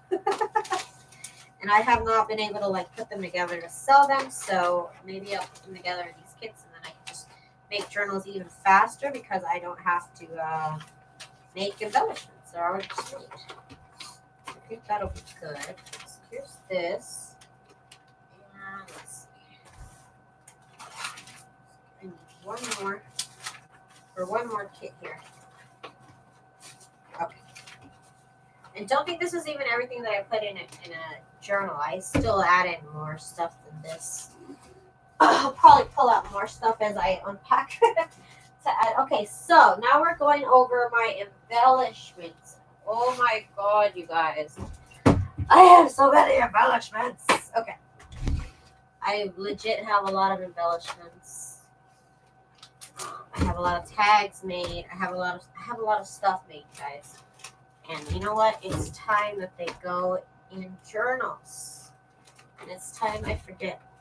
And I have not been able to like put them together to sell them, so maybe I'll put them together in these kits, and then I can just make journals even faster because I don't have to make embellishments. They're already made. I think that'll be good. So here's this, and let's see. I need one more kit here. Okay. And don't think this is even everything that I put in a journal. I still add in more stuff than this. I'll probably pull out more stuff as I unpack to add. Okay, so now we're going over my embellishments. Oh my god, you guys. I have so many embellishments. Okay. I legit have a lot of embellishments. I have a lot of tags made. I have a lot of stuff made, guys. And you know what? It's time that they go in journals. And it's time I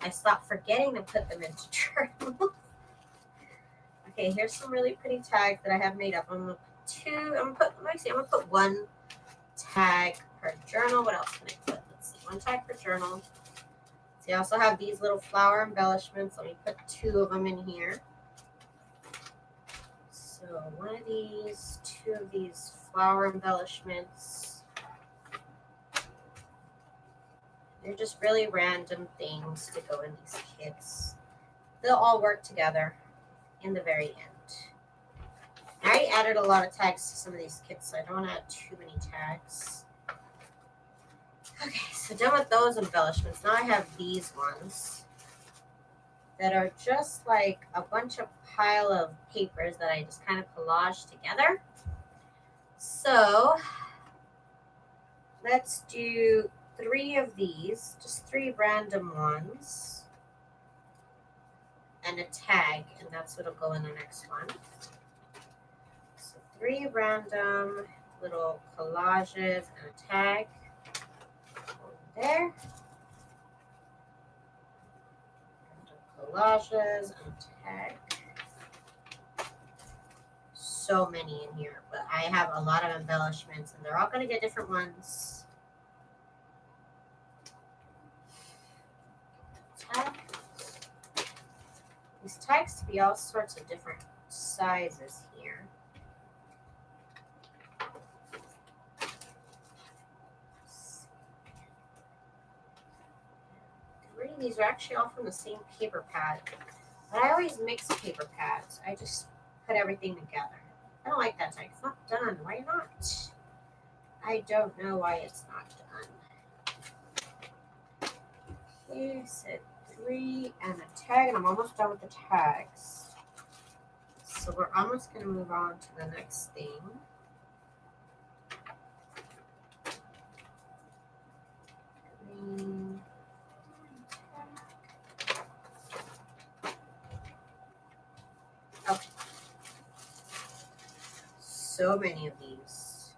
stop forgetting to put them into journals. Okay, here's some really pretty tags that I have made up. I'm gonna put 1 tag per journal. What else can I put? Let's see, 1 tag per journal. See, I also have these little flower embellishments. Let me put 2 of them in here. So 1 of these, 2 of these flower embellishments. They're just really random things to go in these kits. They'll all work together in the very end. I already added a lot of tags to some of these kits, so I don't want to add too many tags. Okay, so done with those embellishments. Now I have these ones that are just like a bunch of pile of papers that I just kind of collage together. So let's do 3 of these, just 3 random ones, and a tag, and that's what'll go in the next one. So 3 random little collages and a tag there. Collages and tag. So many in here, but I have a lot of embellishments and they're all going to get different ones. Tag. These tags to be all sorts of different sizes here. 3 of these are actually all from the same paper pad. But I always mix paper pads. I just put everything together. I don't like that tag. It's not done. Why not? I don't know why it's not done. Okay, so 3 and a tag, and I'm almost done with the tags. So we're almost going to move on to the next thing. Green. Okay. So many of these.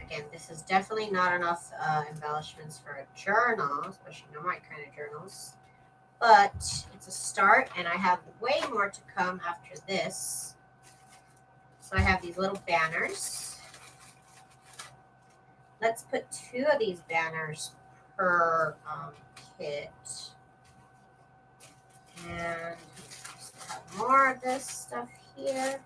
Again, this is definitely not enough embellishments for a journal, especially not my kind of journals. But it's a start, and I have way more to come after this. So I have these little banners. Let's put 2 of these banners per kit. And have more of this stuff here.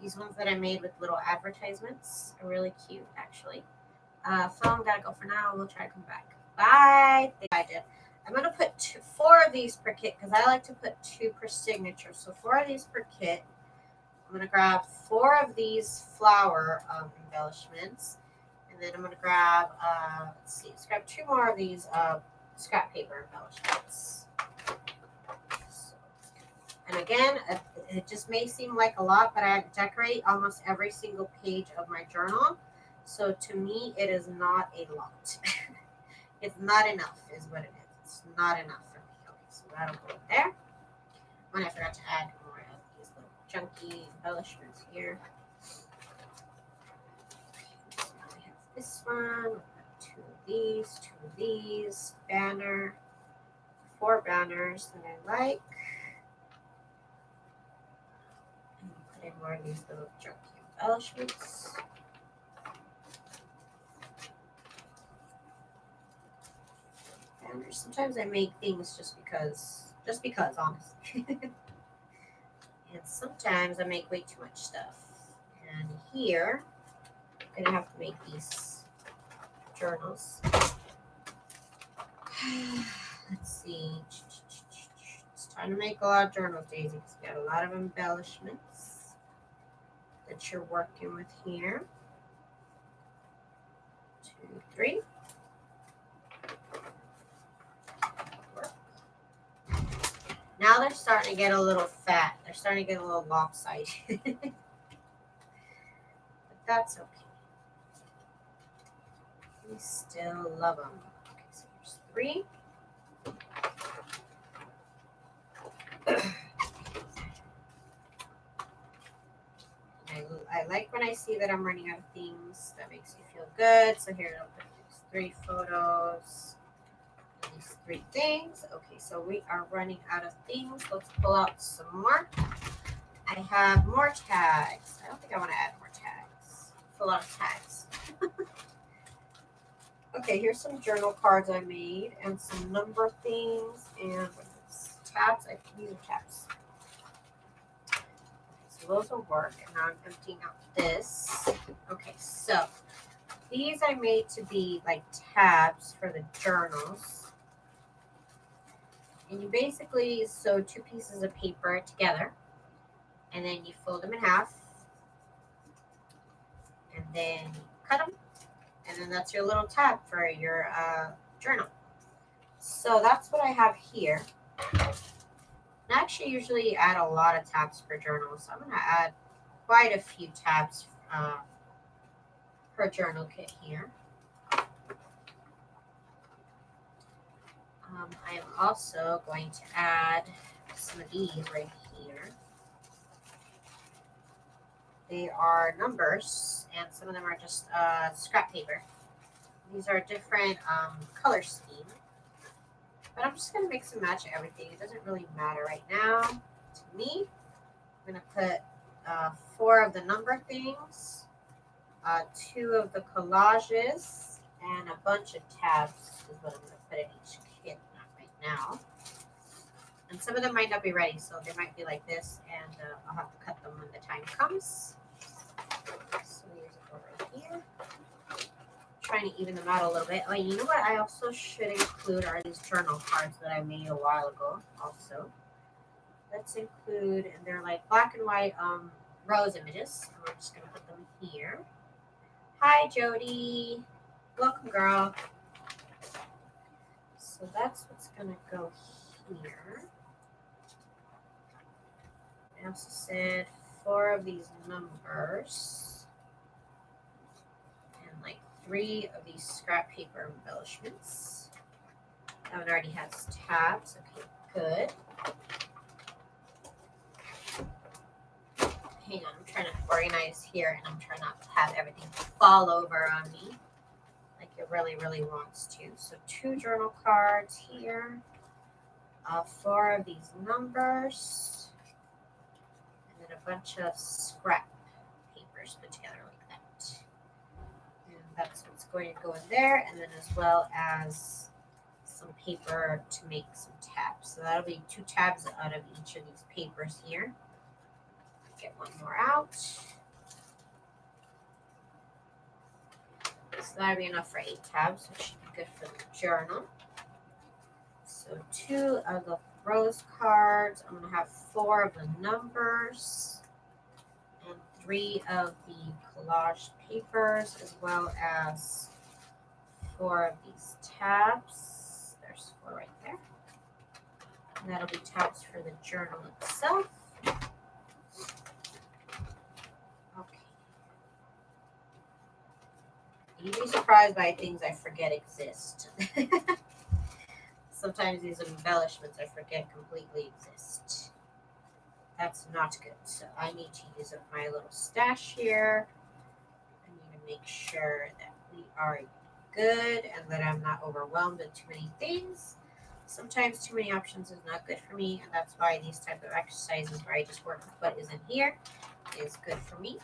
These ones that I made with little advertisements are really cute, actually. Phone, gotta go for now. We'll try to come back. Bye. I did. I'm going to put 4 of these per kit because I like to put 2 per signature. So 4 of these per kit. I'm going to grab 4 of these flower embellishments. And then I'm going to grab, let's grab 2 more of these scrap paper embellishments. And again, it just may seem like a lot, but I decorate almost every single page of my journal. So to me, it is not a lot. It's not enough is what it is. It's not enough for me. Okay, so that'll go there. And I forgot to add more of these little chunky embellishments here. Okay, so now we have this one. 2 of these, banner, 4 banners that I like. And put in more of these little chunky embellishments. Sometimes I make things just because, honestly. And sometimes I make way too much stuff. And here, I'm gonna have to make these journals. Let's see. It's time to make a lot of journals, Daisy, because we got a lot of embellishments that you're working with here. 2, 3. Now they're starting to get a little fat. They're starting to get a little lopsided. But that's okay. We still love them. Okay, so here's 3. I like when I see that I'm running out of things. That makes me feel good. So here I'll put these 3 photos. These 3 things. Okay, so we are running out of things. Let's pull out some more. I have more tags. I don't think I want to add more tags. It's a lot of tags. Okay, here's some journal cards I made and some number things and tabs. These are tabs. So those will work. And now I'm emptying out this. Okay, so these I made to be like tabs for the journals. And you basically sew 2 pieces of paper together, and then you fold them in half, and then you cut them, and then that's your little tab for your journal. So that's what I have here. I actually usually add a lot of tabs for journals, so I'm going to add quite a few tabs per journal kit here. I am also going to add some of these right here. They are numbers, and some of them are just scrap paper. These are different color scheme. But I'm just going to mix and match everything. It doesn't really matter right now to me. I'm going to put 4 of the number things, 2 of the collages, and a bunch of tabs is what I'm going to put in each kit right now. And some of them might not be ready, so they might be like this, and I'll have to cut them when the time comes. So here's it over here. Trying to even them out a little bit. Oh, you know what I also should include are these journal cards that I made a while ago also. Let's include, and they're like black and white rose images. And we're just going to put them here. Hi, Jody. Welcome, girl. So that's what's going to go here. I also said 4 of these numbers and like 3 of these scrap paper embellishments. That one already has tabs. Okay, good. Hang on, I'm trying to organize here, and I'm trying not to have everything fall over on me like it really, really wants to. So 2 journal cards here, 4 of these numbers, and then a bunch of scrap papers put together like that. And that's what's going to go in there, and then as well as some paper to make some tabs. So that'll be 2 tabs out of each of these papers here. Get one more out. So that'll be enough for 8 tabs, which should be good for the journal. So 2 of the rose cards. I'm going to have 4 of the numbers and 3 of the collage papers, as well as 4 of these tabs. There's 4 right there. And that'll be tabs for the journal itself. Okay. You'd be surprised by things I forget exist. Sometimes these embellishments I forget completely exist. That's not good. So I need to use up my little stash here. I need to make sure that we are good and that I'm not overwhelmed with too many things. Sometimes too many options is not good for me, and that's why these type of exercises where I just work with what is in here is good for me.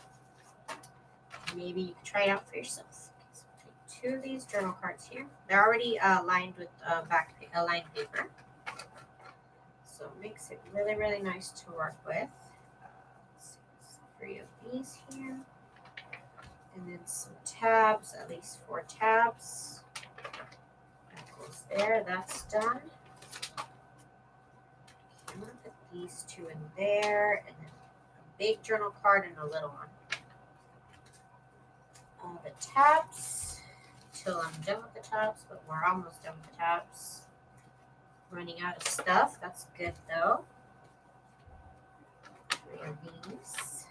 Maybe you can try it out for yourself. Okay, so take 2 of these journal cards here. They're already lined with lined paper, so it makes it really, really nice to work with. Let's see, 3 of these here, and then some tabs, at least 4 tabs. That goes there. That's done. I'm going to put these 2 in there, and then a big journal card and a little one. The tabs, till I'm done with the tabs, but we're almost done with the tabs. Running out of stuff. That's good, though. 3 of these.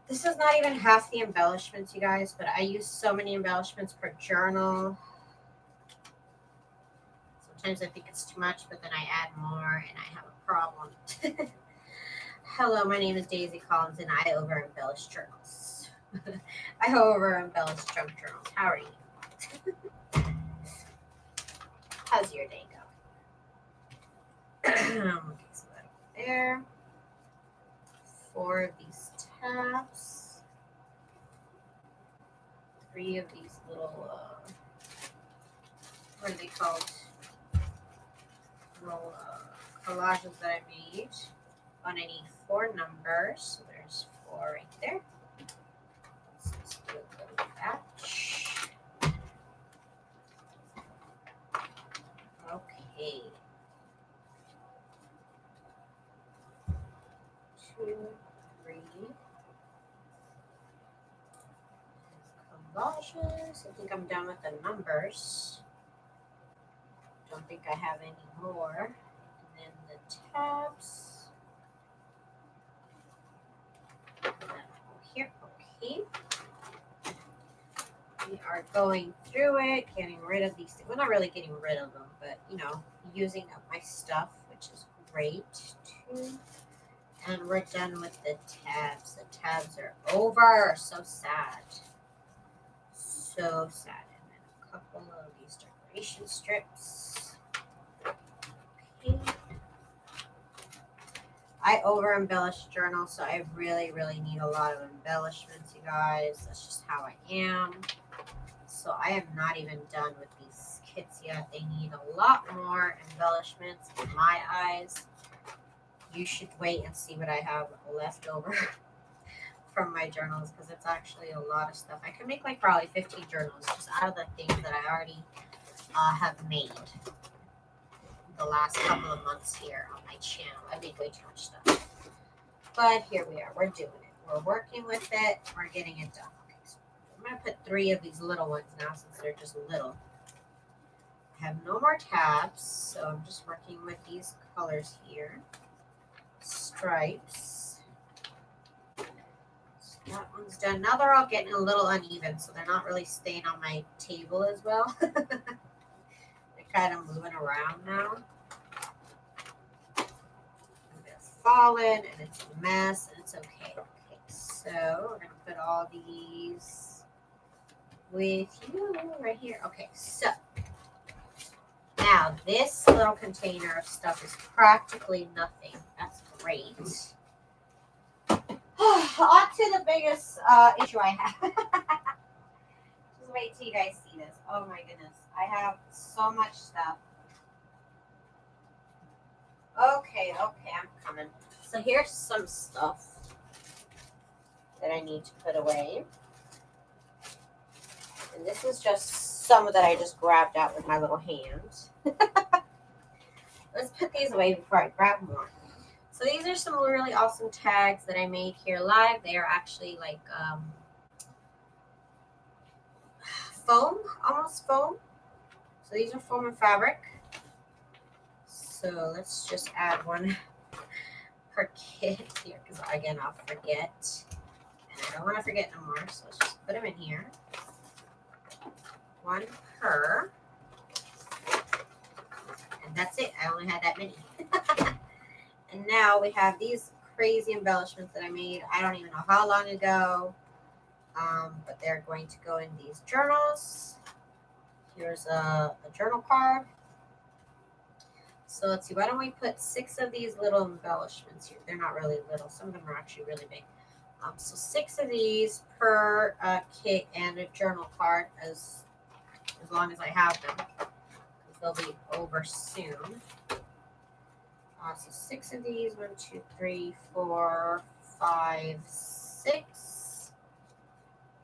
This is not even half the embellishments, you guys, but I use so many embellishments per journal. Sometimes I think it's too much, but then I add more and I have a problem. Hello, my name is Daisy Collins, and I over-embellish journals. I over-embellish junk journals. How are you? How's your day going? Okay, so that over there. 4 of these tabs. 3 of these little, what are they called? Little collages that I made. And I need 4 numbers, so there's 4 right there. Let's just do a little batch. Okay. 2, 3, embellishes. I think I'm done with the numbers. Don't think I have any more. And then the tabs. Here, okay. We are going through it, getting rid of these things. Well, not really getting rid of them, but you know, using up my stuff, which is great too. And we're done with the tabs. The tabs are over. So sad. So sad. And then a couple of these decoration strips. Okay. I over embellish journals, so I really, really need a lot of embellishments, you guys. That's just how I am. So I am not even done with these kits yet. They need a lot more embellishments in my eyes. You should wait and see what I have left over from my journals, because it's actually a lot of stuff. I could make like probably 15 journals just out of the things that I already have made the last couple of months here on my channel. I made way too much stuff. But here we are. We're doing it. We're working with it. We're getting it done. Okay, so I'm going to put 3 of these little ones now since they're just little. I have no more tabs, so I'm just working with these colors here. Stripes. So that one's done. Now they're all getting a little uneven, so they're not really staying on my table as well. Kind of moving around now. They're fallen and it's a mess and it's okay. Okay, so we're gonna put all these with you right here. Okay, so now this little container of stuff is practically nothing. That's great. On to the biggest issue I have. Just wait till you guys see this. Oh my goodness. I have so much stuff. Okay, I'm coming. So here's some stuff that I need to put away. And this is just some that I just grabbed out with my little hands. Let's put these away before I grab more. So these are some really awesome tags that I made here live. They are actually like foam, almost foam. So these are foam and fabric. So let's just add one per kit here, because again, I'll forget. And I don't want to forget no more, so let's just put them in here. One per. And that's it. I only had that many. And now we have these crazy embellishments that I made. I don't even know how long ago. But they're going to go in these journals. Here's a journal card. So let's see, why don't we put 6 of these little embellishments here? They're not really little. Some of them are actually really big. So 6 of these per kit and a journal card as long as I have them, because they'll be over soon. So 6 of these, 1, 2, 3, 4, 5, 6,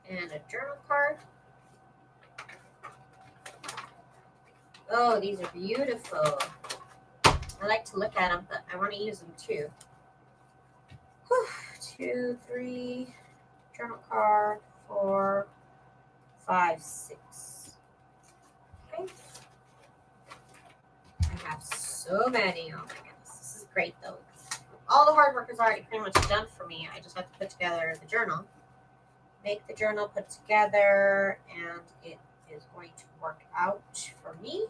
and a journal card. Oh, these are beautiful. I like to look at them, but I want to use them too. 2, 3, journal card, 4, 5, 6. Okay. I have so many. Oh my goodness. This is great though. All the hard work is already pretty much done for me. I just have to put together the journal. Make the journal, put it together, and it is going to work out for me.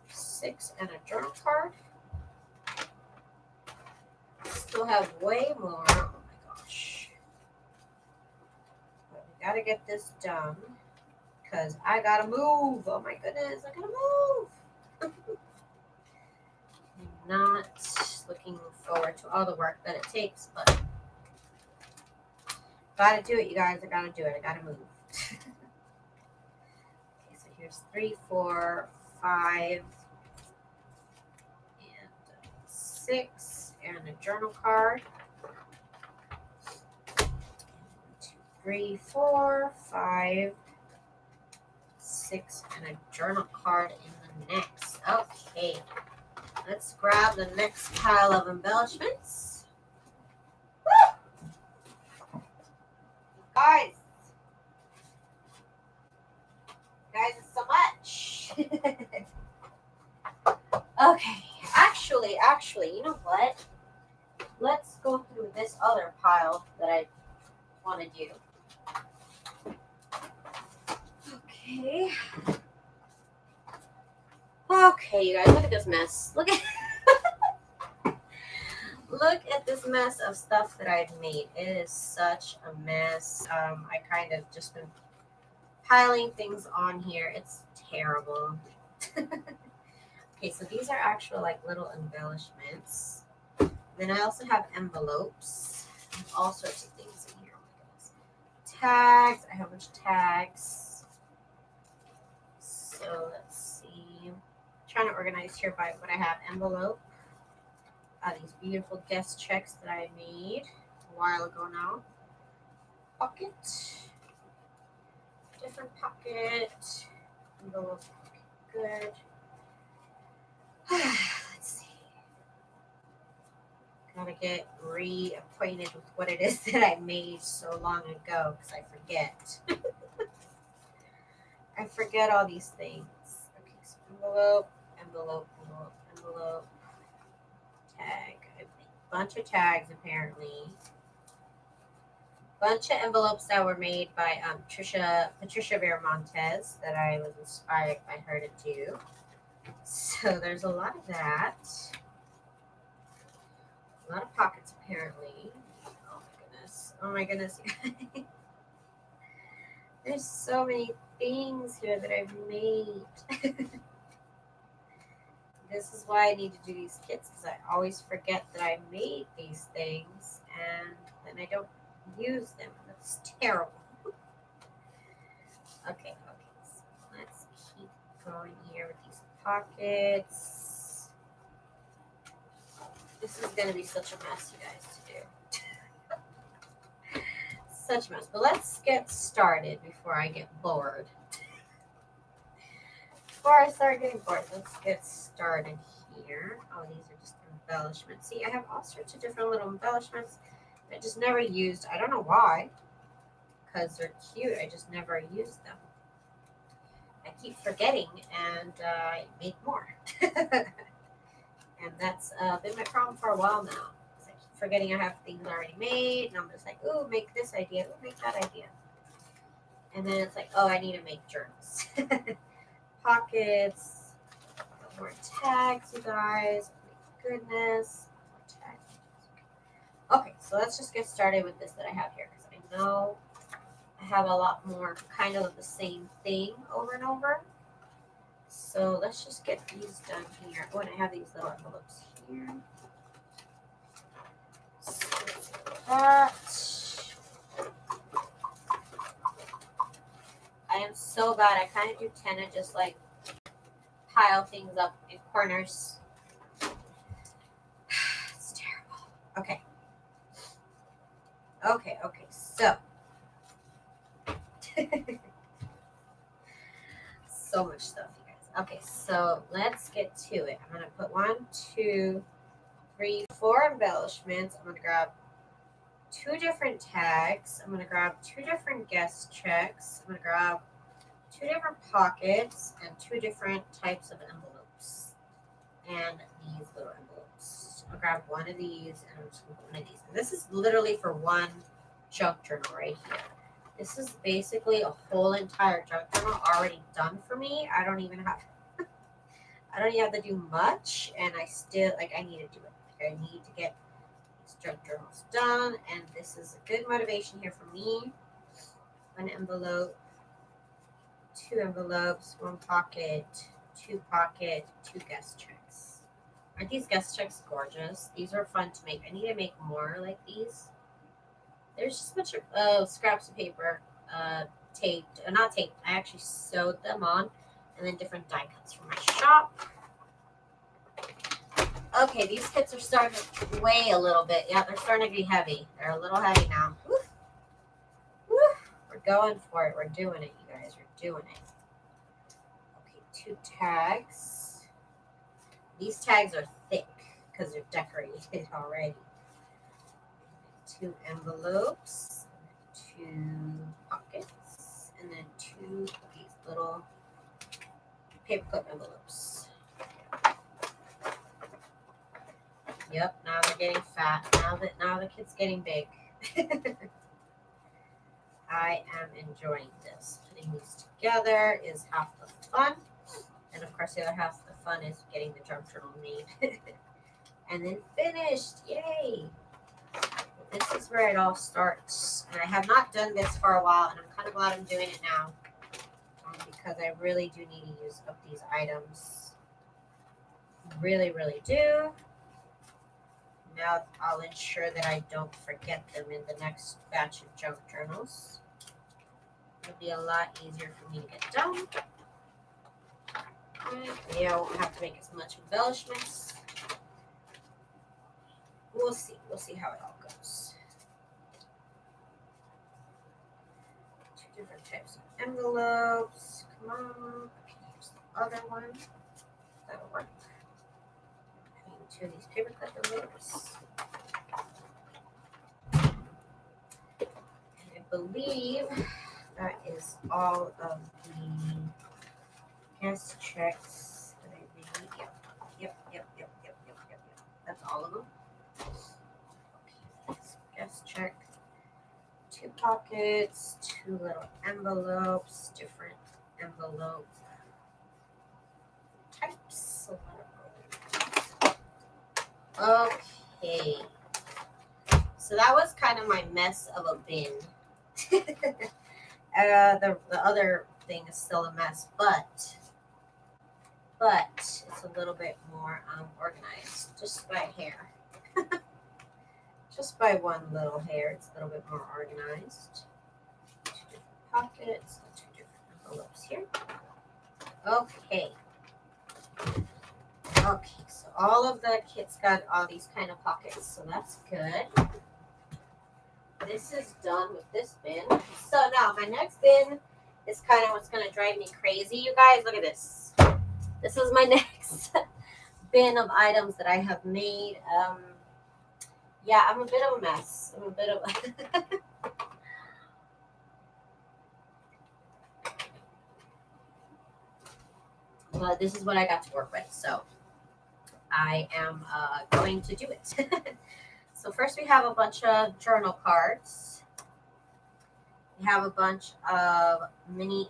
6 and a journal card. Still have way more. Oh my gosh. But we gotta get this done because I gotta move. Oh my goodness, I gotta move. I'm not looking forward to all the work that it takes, but gotta do it, you guys. I gotta do it. I gotta move. Okay, so here's 3, 4, 5, and 6, and a journal card. 1, 2, 3, 4, 5, 6, and a journal card in the next. Okay, let's grab the next pile of embellishments. Woo! Guys, Guys, it's so much. Okay, actually, you know what? Let's go through this other pile that I want to do. Okay. Okay, you guys, look at this mess. Look at this mess of stuff that I've made. It is such a mess. I kind of just been piling things on here. It's terrible. Okay, so these are actual like little embellishments. Then I also have envelopes. All sorts of things in here. Oh my goodness. Tags. I have a bunch of tags. So let's see. I'm trying to organize here by what I have. Envelope. These beautiful guest checks that I made a while ago now. Pocket. Different pocket. Envelope. Good. Let's see. Gotta get reacquainted with what it is that I made so long ago because I forget. I forget all these things. Okay, so envelope, envelope, envelope, envelope, tag. I made a bunch of tags apparently. Bunch of envelopes that were made by Patricia Veramontes that I was inspired by her to do. So there's a lot of that. A lot of pockets apparently. Oh my goodness. Oh my goodness. There's so many things here that I've made. This is why I need to do these kits because I always forget that I made these things and then I don't use them. That's terrible. Okay. So let's keep going here with these pockets. This is going to be such a mess, you guys, to do. Such a mess. But let's get started before I get bored. Before I start getting bored, let's get started here. Oh, these are just embellishments. See, I have all sorts of different little embellishments I just never used. I don't know why, because they're cute. I just never used them. I keep forgetting, and I make more. And that's been my problem for a while now. I keep forgetting I have things already made, and I'm just like, ooh, make this idea, ooh, make that idea. And then it's like, oh, I need to make journals. Pockets, more tags, you guys. Oh my goodness. More tags. Okay, so let's just get started with this that I have here because I know I have a lot more kind of the same thing over and over. So let's just get these done here. Oh, and I have these little envelopes here. So let's do that. I am so bad. I kind of do tend to just like pile things up in corners. It's terrible. Okay. So so much stuff, you guys. Okay, so let's get to it. I'm gonna put 1, 2, 3, 4 embellishments. I'm gonna grab 2 different tags. I'm gonna grab 2 different guest checks. I'm gonna grab 2 different pockets and 2 different types of envelopes. And these little envelopes. I'll grab one of these and I'm just gonna put one of these. And this is literally for one junk journal right here. This is basically a whole entire junk journal already done for me. I don't even have to do much, and I still I need to do it. I need to get these junk journals done, and this is a good motivation here for me. 1 envelope, 2 envelopes, 1 pocket, 2 pocket, 2 guest checks. Aren't these guest checks gorgeous? These are fun to make. I need to make more like these. There's just a bunch of scraps of paper, taped, not taped. I actually sewed them on, and then different die cuts from my shop. Okay, these kits are starting to weigh a little bit. Yeah, they're starting to be heavy. They're a little heavy now. Woo. Woo. We're going for it. We're doing it, you guys. We're doing it. Okay, 2 tags. These tags are thick because they're decorated already. 2 envelopes, 2 pockets, and then 2 of these little paperclip envelopes. Yep, now they're getting fat. Now the kid's getting big. I am enjoying this. Putting these together is half the fun. And of course, the other half of the fun is getting the junk journal made. And then finished. Yay! This is where it all starts. And I have not done this for a while, and I'm kind of glad I'm doing it now. Because I really do need to use up these items. Really, really do. Now I'll ensure that I don't forget them in the next batch of junk journals. It'll be a lot easier for me to get done. Maybe I won't have to make as much embellishments. We'll see. We'll see how it all goes. Two different types of envelopes. Come on. Okay, here's the other one. That'll work. Two of these paperclip envelopes. And I believe that is all of the guest checks that I made. Yep. That's all of them. Okay, guest check. 2 pockets, 2 little envelopes, different envelope types. Okay, so that was kind of my mess of a bin. The other thing is still a mess, but it's a little bit more organized, just by hair. Just by one little hair, it's a little bit more organized. 2 different pockets, 2 different envelopes here. Okay. Okay, so all of the kits got all these kind of pockets, so that's good. This is done with this bin. So now my next bin is kind of what's going to drive me crazy, you guys. Look at this. This is my next bin of items that I have made. Yeah, I'm a bit of a mess. I'm a bit of a... But this is what I got to work with, so I am going to do it. So first we have a bunch of journal cards. We have a bunch of mini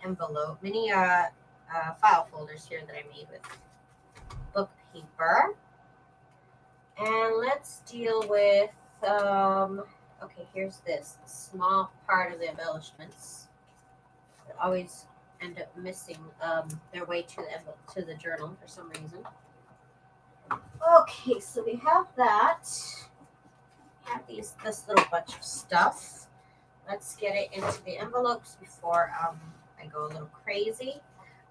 file folders here that I made with book paper. And let's deal with, okay, here's this small part of the embellishments that always end up missing their way to the journal for some reason. Okay, so we have that. We have this little bunch of stuff. Let's get it into the envelopes before I go a little crazy.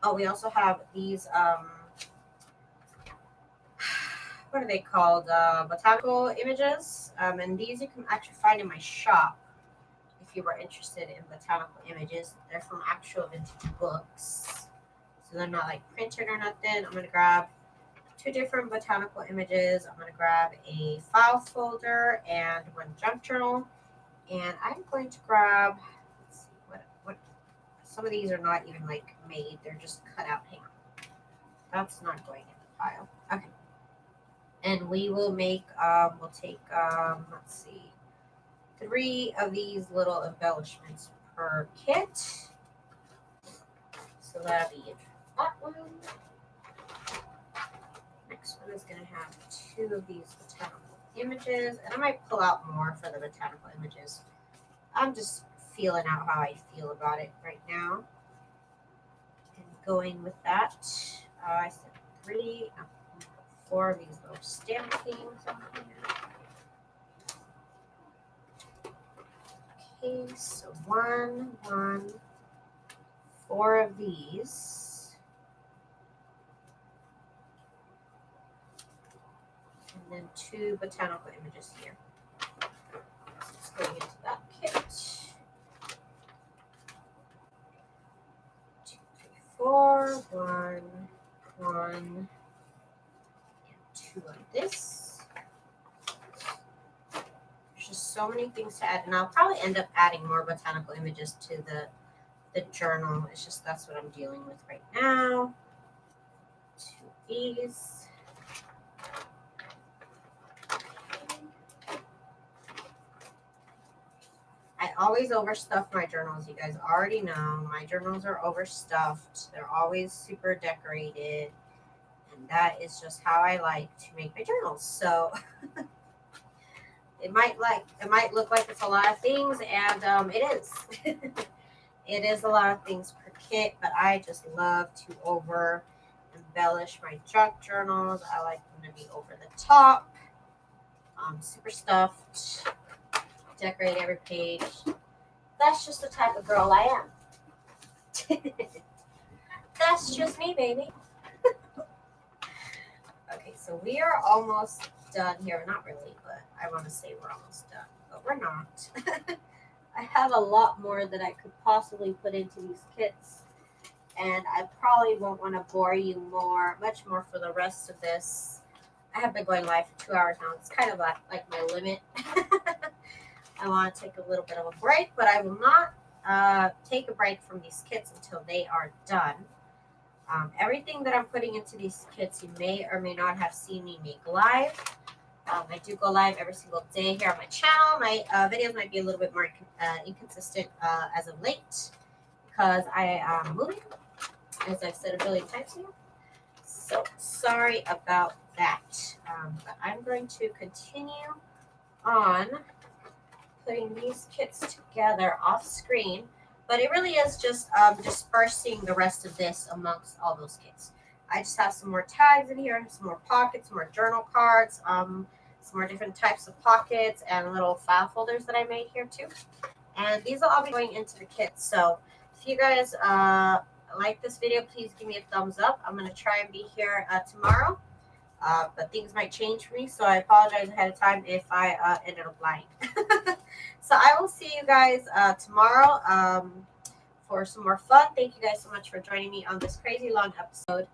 Oh, we also have these, what are they called? Botanical images. And these you can actually find in my shop if you were interested in botanical images. They're from actual vintage books. So they're not like printed or nothing. I'm going to grab 2 different botanical images. I'm going to grab a file folder and 1 junk journal. And I'm going to grab, let's see, what some of these are not even like made. They're just cut out. Hang on. That's not going in the pile. Okay. And we will make, we'll take, let's see, 3 of these little embellishments per kit. So that'll be that one. Next one is going to have 2 of these botanical images. And I might pull out more for the botanical images. I'm just feeling out how I feel about it right now. And going with that, I said 3, 4 of these little stamp things on here. Okay, so 1, 4 of these. And then 2 botanical images here. So it's going into that kit. 2, 3, 4, 1, 2 of this. There's just so many things to add, and I'll probably end up adding more botanical images to the journal. It's just that's what I'm dealing with right now. these. I always overstuff my journals. You guys already know my journals are overstuffed. They're always super decorated. And that is just how I like to make my journals. So it might look like it's a lot of things, and it is. It is a lot of things per kit, but I just love to over embellish my junk journals. I like them to be over the top, super stuffed, decorate every page. That's just the type of girl I am. That's just me, baby. Okay, so we are almost done here. Not really, but I want to say we're almost done, but we're not. I have a lot more that I could possibly put into these kits, and I probably won't want to bore you much more for the rest of this. I have been going live for 2 hours now. It's kind of like my limit. I want to take a little bit of a break, but I will not take a break from these kits until they are done. Everything that I'm putting into these kits, you may or may not have seen me make live. I do go live every single day here on my channel. My videos might be a little bit more inconsistent as of late because I am moving, as I've said a billion times here. So sorry about that. But I'm going to continue on putting these kits together off screen. But it really is just dispersing the rest of this amongst all those kits. I just have some more tags in here, some more pockets, some more journal cards, some more different types of pockets, and little file folders that I made here too. And these will all be going into the kit. So if you guys like this video, please give me a thumbs up. I'm going to try and be here tomorrow. But things might change for me, so I apologize ahead of time if I ended up lying. So I will see you guys tomorrow for some more fun. Thank you guys so much for joining me on this crazy long episode.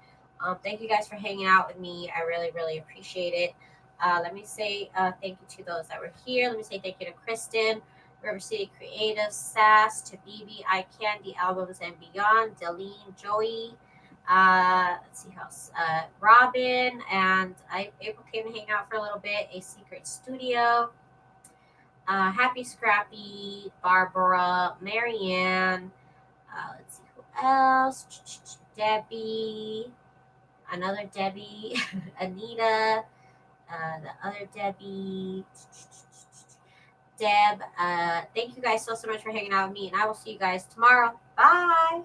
Thank you guys for hanging out with me. I really, really appreciate it. Let me say thank you to those that were here. Let me say thank you to Kristen, River City Creative, Sass, to BB, I Candy, Albums and Beyond, Deline, Joey. Let's see who else. Robin and April came to hang out for a little bit. A Secret Studio. Happy Scrappy, Barbara, Marianne. Let's see who else. Debbie, another Debbie, Anita, the other Debbie, Deb. Thank you guys so much for hanging out with me, and I will see you guys tomorrow. Bye.